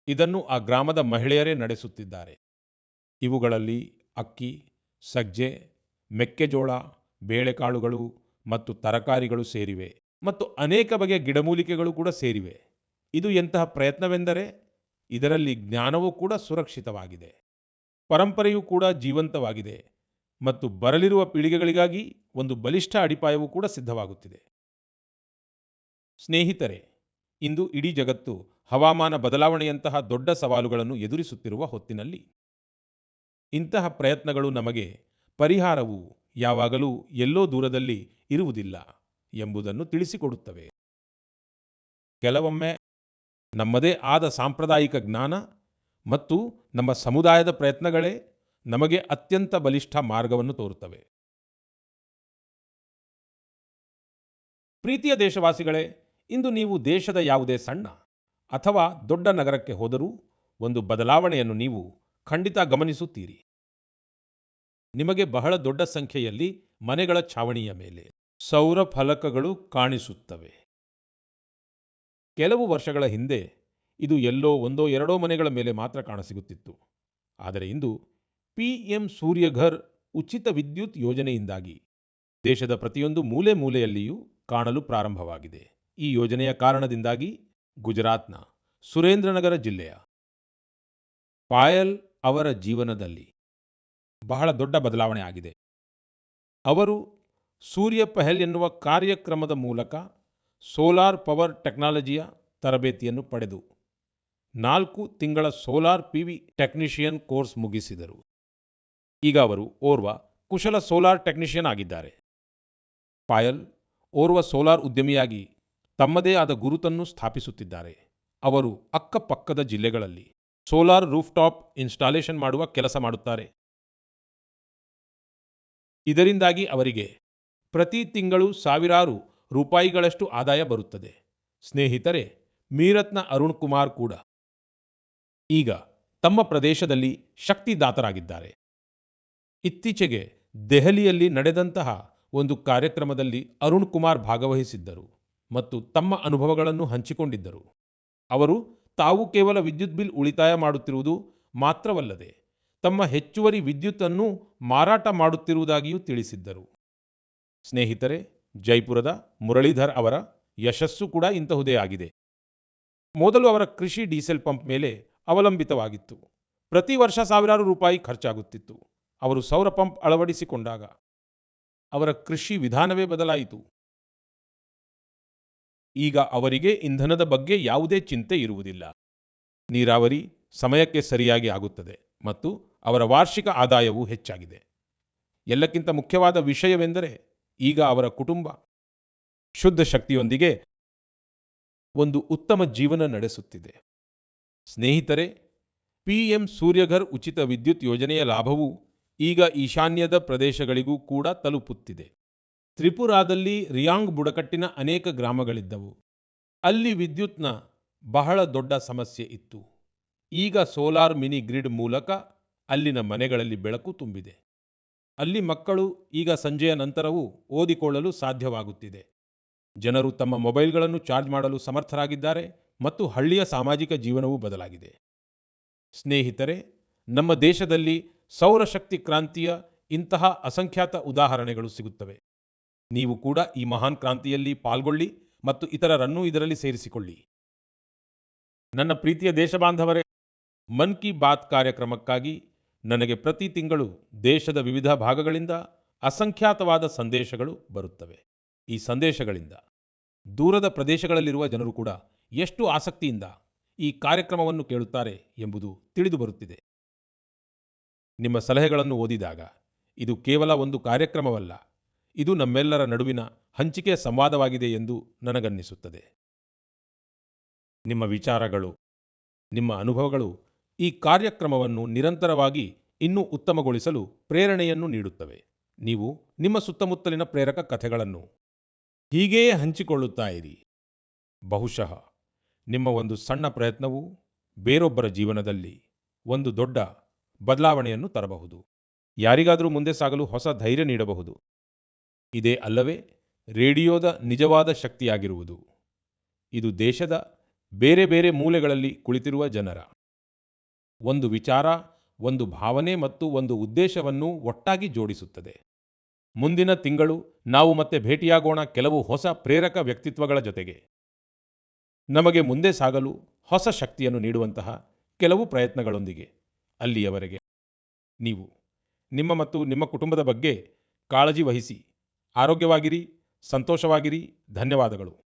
ಇದನ್ನು ಆ ಗ್ರಾಮದ ಮಹಿಳೆಯರೇ ನಡೆಸುತ್ತಿದ್ದಾರೆ. ಇವುಗಳಲ್ಲಿ ಅಕ್ಕಿ, ಸಜ್ಜೆ, ಮೆಕ್ಕೆಜೋಳ, ಬೇಳೆಕಾಳುಗಳು ಮತ್ತು ತರಕಾರಿಗಳು ಸೇರಿವೆ ಮತ್ತು ಅನೇಕ ಬಗೆಯ ಗಿಡಮೂಲಿಕೆಗಳು ಕೂಡ ಸೇರಿವೆ. ಇದು ಎಂತಹ ಪ್ರಯತ್ನವೆಂದರೆ ಇದರಲ್ಲಿ ಜ್ಞಾನವೂ ಕೂಡ ಸುರಕ್ಷಿತವಾಗಿದೆ, ಪರಂಪರೆಯೂ ಕೂಡ ಜೀವಂತವಾಗಿದೆ ಮತ್ತು ಬರಲಿರುವ ಪೀಳಿಗೆಗಳಿಗಾಗಿ ಒಂದು ಬಲಿಷ್ಠ ಅಡಿಪಾಯವೂ ಕೂಡ ಸಿದ್ಧವಾಗುತ್ತಿದೆ. ಸ್ನೇಹಿತರೆ, ಇಂದು ಇಡೀ ಜಗತ್ತು ಹವಾಮಾನ ಬದಲಾವಣೆಯಂತಹ ದೊಡ್ಡ ಸವಾಲುಗಳನ್ನು ಎದುರಿಸುತ್ತಿರುವ ಹೊತ್ತಿನಲ್ಲಿ ಇಂತಹ ಪ್ರಯತ್ನಗಳು ನಮಗೆ ಪರಿಹಾರವು ಯಾವಾಗಲೂ ಎಲ್ಲೋ ದೂರದಲ್ಲಿ ಇರುವುದಿಲ್ಲ ಎಂಬುದನ್ನು ತಿಳಿಸಿಕೊಡುತ್ತವೆ. ಕೆಲವೊಮ್ಮೆ ನಮ್ಮದೇ ಆದ ಸಾಂಪ್ರದಾಯಿಕ ಜ್ಞಾನ ಮತ್ತು ನಮ್ಮ ಸಮುದಾಯದ ಪ್ರಯತ್ನಗಳೇ ನಮಗೆ ಅತ್ಯಂತ ಬಲಿಷ್ಠ ಮಾರ್ಗವನ್ನು ತೋರುತ್ತವೆ. ಪ್ರೀತಿಯ ದೇಶವಾಸಿಗಳೇ, ಇಂದು ನೀವು ದೇಶದ ಯಾವುದೇ ಸಣ್ಣ ಅಥವಾ ದೊಡ್ಡ ನಗರಕ್ಕೆ ಹೋದರೂ ಒಂದು ಬದಲಾವಣೆಯನ್ನು ನೀವು ಖಂಡಿತ ಗಮನಿಸುತ್ತೀರಿ. ನಿಮಗೆ ಬಹಳ ದೊಡ್ಡ ಸಂಖ್ಯೆಯಲ್ಲಿ ಮನೆಗಳ ಛಾವಣಿಯ ಮೇಲೆ ಸೌರ ಫಲಕಗಳು ಕಾಣಿಸುತ್ತವೆ. ಕೆಲವು ವರ್ಷಗಳ ಹಿಂದೆ ಇದು ಎಲ್ಲೋ ಒಂದೋ ಎರಡೋ ಮನೆಗಳ ಮೇಲೆ ಮಾತ್ರ ಕಾಣಸಿಗುತ್ತಿತ್ತು. ಆದರೆ ಇಂದು PM ಸೂರ್ಯಘರ್ ಉಚಿತ ವಿದ್ಯುತ್ ಯೋಜನೆಯಿಂದಾಗಿ ದೇಶದ ಪ್ರತಿಯೊಂದು ಮೂಲೆ ಮೂಲೆಯಲ್ಲಿಯೂ ಕಾಣಲು ಪ್ರಾರಂಭವಾಗಿದೆ. ಈ ಯೋಜನೆಯ ಕಾರಣದಿಂದಾಗಿ ಗುಜರಾತ್ನ ಸುರೇಂದ್ರನಗರ ಜಿಲ್ಲೆಯ ಪಾಯಲ್ ಅವರ ಜೀವನದಲ್ಲಿ ಬಹಳ ದೊಡ್ಡ ಬದಲಾವಣೆ ಆಗಿದೆ. ಅವರು ಸೂರ್ಯ ಪಹಲ್ ಎನ್ನುವ ಕಾರ್ಯಕ್ರಮದ ಮೂಲಕ ಸೋಲಾರ್ ಪವರ್ ಟೆಕ್ನಾಲಜಿಯ ತರಬೇತಿಯನ್ನು ಪಡೆದು 4 ತಿಂಗಳ ಸೋಲಾರ್ PV ಟೆಕ್ನಿಷಿಯನ್ ಕೋರ್ಸ್ ಮುಗಿಸಿದರು. ಈಗ ಅವರು ಓರ್ವ ಕುಶಲ ಸೋಲಾರ್ ಟೆಕ್ನಿಷಿಯನ್ ಆಗಿದ್ದಾರೆ. ಪಾಯಲ್ ಓರ್ವ ಸೋಲಾರ್ ಉದ್ಯಮಿಯಾಗಿ ತಮ್ಮದೇ ಆದ ಗುರುತನ್ನು ಸ್ಥಾಪಿಸುತ್ತಿದ್ದಾರೆ. ಅವರು ಅಕ್ಕಪಕ್ಕದ ಜಿಲ್ಲೆಗಳಲ್ಲಿ ಸೋಲಾರ್ ರೂಫ್ಟಾಪ್ ಇನ್ಸ್ಟಾಲೇಷನ್ ಮಾಡುವ ಕೆಲಸ ಮಾಡುತ್ತಾರೆ. ಇದರಿಂದಾಗಿ ಅವರಿಗೆ ಪ್ರತಿ ತಿಂಗಳು ಸಾವಿರಾರು ರೂಪಾಯಿಗಳಷ್ಟು ಆದಾಯ ಬರುತ್ತದೆ. ಸ್ನೇಹಿತರೆ, ಮೀರತ್ನ ಅರುಣ್ ಕುಮಾರ್ ಕೂಡ ಈಗ ತಮ್ಮ ಪ್ರದೇಶದಲ್ಲಿ ಶಕ್ತಿದಾತರಾಗಿದ್ದಾರೆ. ಇತ್ತೀಚೆಗೆ ದೆಹಲಿಯಲ್ಲಿ ನಡೆದಂತಹ ಒಂದು ಕಾರ್ಯಕ್ರಮದಲ್ಲಿ ಅರುಣ್ ಕುಮಾರ್ ಭಾಗವಹಿಸಿದ್ದರು ಮತ್ತು ತಮ್ಮ ಅನುಭವಗಳನ್ನು ಹಂಚಿಕೊಂಡಿದ್ದರು. ಅವರು ತಾವು ಕೇವಲ ವಿದ್ಯುತ್ ಬಿಲ್ ಉಳಿತಾಯ ಮಾಡುತ್ತಿರುವುದು ಮಾತ್ರವಲ್ಲದೆ ತಮ್ಮ ಹೆಚ್ಚುವರಿ ವಿದ್ಯುತ್ತನ್ನು ಮಾರಾಟ ಮಾಡುತ್ತಿರುವುದಾಗಿಯೂ ತಿಳಿಸಿದ್ದರು. ಸ್ನೇಹಿತರೆ, ಜೈಪುರದ ಮುರಳೀಧರ್ ಅವರ ಯಶಸ್ಸು ಕೂಡ ಇಂತಹುದೇ ಆಗಿದೆ. ಮೊದಲು ಅವರ ಕೃಷಿ ಡೀಸೆಲ್ ಪಂಪ್ ಮೇಲೆ ಅವಲಂಬಿತವಾಗಿತ್ತು. ಪ್ರತಿ ವರ್ಷ ಸಾವಿರಾರು ರೂಪಾಯಿ ಖರ್ಚಾಗುತ್ತಿತ್ತು. ಅವರು ಸೌರ ಪಂಪ್ ಅಳವಡಿಸಿಕೊಂಡಾಗ ಅವರ ಕೃಷಿ ವಿಧಾನವೇ ಬದಲಾಯಿತು. ಈಗ ಅವರಿಗೆ ಇಂಧನದ ಬಗ್ಗೆ ಯಾವುದೇ ಚಿಂತೆ ಇರುವುದಿಲ್ಲ. ನೀರಾವರಿ ಸಮಯಕ್ಕೆ ಸರಿಯಾಗಿ ಆಗುತ್ತದೆ ಮತ್ತು ಅವರ ವಾರ್ಷಿಕ ಆದಾಯವೂ ಹೆಚ್ಚಾಗಿದೆ. ಎಲ್ಲಕ್ಕಿಂತ ಮುಖ್ಯವಾದ ವಿಷಯವೆಂದರೆ ಈಗ ಅವರ ಕುಟುಂಬ ಶುದ್ಧ ಶಕ್ತಿಯೊಂದಿಗೆ ಒಂದು ಉತ್ತಮ ಜೀವನ ನಡೆಸುತ್ತಿದೆ. ಸ್ನೇಹಿತರೆ, PM ಸೂರ್ಯಘರ್ ಉಚಿತ ವಿದ್ಯುತ್ ಯೋಜನೆಯ ಲಾಭವು ಈಗ ಈಶಾನ್ಯದ ಪ್ರದೇಶಗಳಿಗೂ ಕೂಡ ತಲುಪುತ್ತಿದೆ. ತ್ರಿಪುರಾದಲ್ಲಿ ರಿಯಾಂಗ್ ಬುಡಕಟ್ಟಿನ ಅನೇಕ ಗ್ರಾಮಗಳಿದ್ದವು. ಅಲ್ಲಿ ವಿದ್ಯುತ್ನ ಬಹಳ ದೊಡ್ಡ ಸಮಸ್ಯೆ ಇತ್ತು. ಈಗ ಸೋಲಾರ್ ಮಿನಿ ಗ್ರಿಡ್ ಮೂಲಕ ಅಲ್ಲಿನ ಮನೆಗಳಲ್ಲಿ ಬೆಳಕು ತುಂಬಿದೆ. ಅಲ್ಲಿ ಮಕ್ಕಳು ಈಗ ಸಂಜೆಯ ನಂತರವೂ ಓದಿಕೊಳ್ಳಲು ಸಾಧ್ಯವಾಗುತ್ತಿದೆ. ಜನರು ತಮ್ಮ ಮೊಬೈಲ್ಗಳನ್ನು ಚಾರ್ಜ್ ಮಾಡಲು ಸಮರ್ಥರಾಗಿದ್ದಾರೆ ಮತ್ತು ಹಳ್ಳಿಯ ಸಾಮಾಜಿಕ ಜೀವನವೂ ಬದಲಾಗಿದೆ. ಸ್ನೇಹಿತರೆ, ನಮ್ಮ ದೇಶದಲ್ಲಿ ಸೌರಶಕ್ತಿ ಕ್ರಾಂತಿಯ ಇಂತಹ ಅಸಂಖ್ಯಾತ ಉದಾಹರಣೆಗಳು ಸಿಗುತ್ತವೆ. ನೀವು ಕೂಡ ಈ ಮಹಾನ್ ಕ್ರಾಂತಿಯಲ್ಲಿ ಪಾಲ್ಗೊಳ್ಳಿ ಮತ್ತು ಇತರರನ್ನೂ ಇದರಲ್ಲಿ ಸೇರಿಸಿಕೊಳ್ಳಿ. ನನ್ನ ಪ್ರೀತಿಯ ದೇಶಬಾಂಧವರೇ, ಮನ್ ಕಿ ಬಾತ್ ಕಾರ್ಯಕ್ರಮಕ್ಕಾಗಿ ನನಗೆ ಪ್ರತಿ ತಿಂಗಳು ದೇಶದ ವಿವಿಧ ಭಾಗಗಳಿಂದ ಅಸಂಖ್ಯಾತವಾದ ಸಂದೇಶಗಳು ಬರುತ್ತವೆ. ಈ ಸಂದೇಶಗಳಿಂದ ದೂರದ ಪ್ರದೇಶಗಳಲ್ಲಿರುವ ಜನರು ಕೂಡ ಎಷ್ಟು ಆಸಕ್ತಿಯಿಂದ ಈ ಕಾರ್ಯಕ್ರಮವನ್ನು ಕೇಳುತ್ತಾರೆ ಎಂಬುದು ತಿಳಿದು ಬರುತ್ತಿದೆ. ನಿಮ್ಮ ಸಲಹೆಗಳನ್ನು ಓದಿದಾಗ ಇದು ಕೇವಲ ಒಂದು ಕಾರ್ಯಕ್ರಮವಲ್ಲ, ಇದು ನಮ್ಮೆಲ್ಲರ ನಡುವಿನ ಹಂಚಿಕೆಯ ಸಂವಾದವಾಗಿದೆ ಎಂದು ನನಗನ್ನಿಸುತ್ತದೆ. ನಿಮ್ಮ ವಿಚಾರಗಳು, ನಿಮ್ಮ ಅನುಭವಗಳು ಈ ಕಾರ್ಯಕ್ರಮವನ್ನು ನಿರಂತರವಾಗಿ ಇನ್ನೂ ಉತ್ತಮಗೊಳಿಸಲು ಪ್ರೇರಣೆಯನ್ನು ನೀಡುತ್ತವೆ. ನೀವು ನಿಮ್ಮ ಸುತ್ತಮುತ್ತಲಿನ ಪ್ರೇರಕ ಕಥೆಗಳನ್ನು ಹೀಗೆಯೇ ಹಂಚಿಕೊಳ್ಳುತ್ತಾ ಇರಿ. ಬಹುಶಃ ನಿಮ್ಮ ಒಂದು ಸಣ್ಣ ಪ್ರಯತ್ನವು ಬೇರೊಬ್ಬರ ಜೀವನದಲ್ಲಿ ಒಂದು ದೊಡ್ಡ ಬದಲಾವಣೆಯನ್ನು ತರಬಹುದು. ಯಾರಿಗಾದರೂ ಮುಂದೆ ಸಾಗಲು ಹೊಸ ಧೈರ್ಯ ನೀಡಬಹುದು. ಇದೇ ಅಲ್ಲವೇ ರೇಡಿಯೋದ ನಿಜವಾದ ಶಕ್ತಿಯಾಗಿರುವುದು. ಇದು ದೇಶದ ಬೇರೆ ಬೇರೆ ಮೂಲೆಗಳಲ್ಲಿ ಕುಳಿತಿರುವ ಜನರ ಒಂದು ವಿಚಾರ, ಒಂದು ಭಾವನೆ ಮತ್ತು ಒಂದು ಉದ್ದೇಶವನ್ನು ಒಟ್ಟಾಗಿ ಜೋಡಿಸುತ್ತದೆ. ಮುಂದಿನ ತಿಂಗಳು ನಾವು ಮತ್ತೆ ಭೇಟಿಯಾಗೋಣ ಕೆಲವು ಹೊಸ ಪ್ರೇರಕ ವ್ಯಕ್ತಿತ್ವಗಳ ಜೊತೆಗೆ. ನಮಗೆ ಮುಂದೆ ಸಾಗಲು ಹೊಸ ಶಕ್ತಿಯನ್ನು ನೀಡುವಂತಹ ಕೆಲವು ಪ್ರಯತ್ನಗಳೊಂದಿಗೆ. ಅಲ್ಲಿಯವರೆಗೆ ನೀವು ನಿಮ್ಮ ಮತ್ತು ನಿಮ್ಮ ಕುಟುಂಬದ ಬಗ್ಗೆ ಕಾಳಜಿ ವಹಿಸಿ. ಆರೋಗ್ಯವಾಗಿರಿ, ಸಂತೋಷವಾಗಿರಿ. ಧನ್ಯವಾದಗಳು.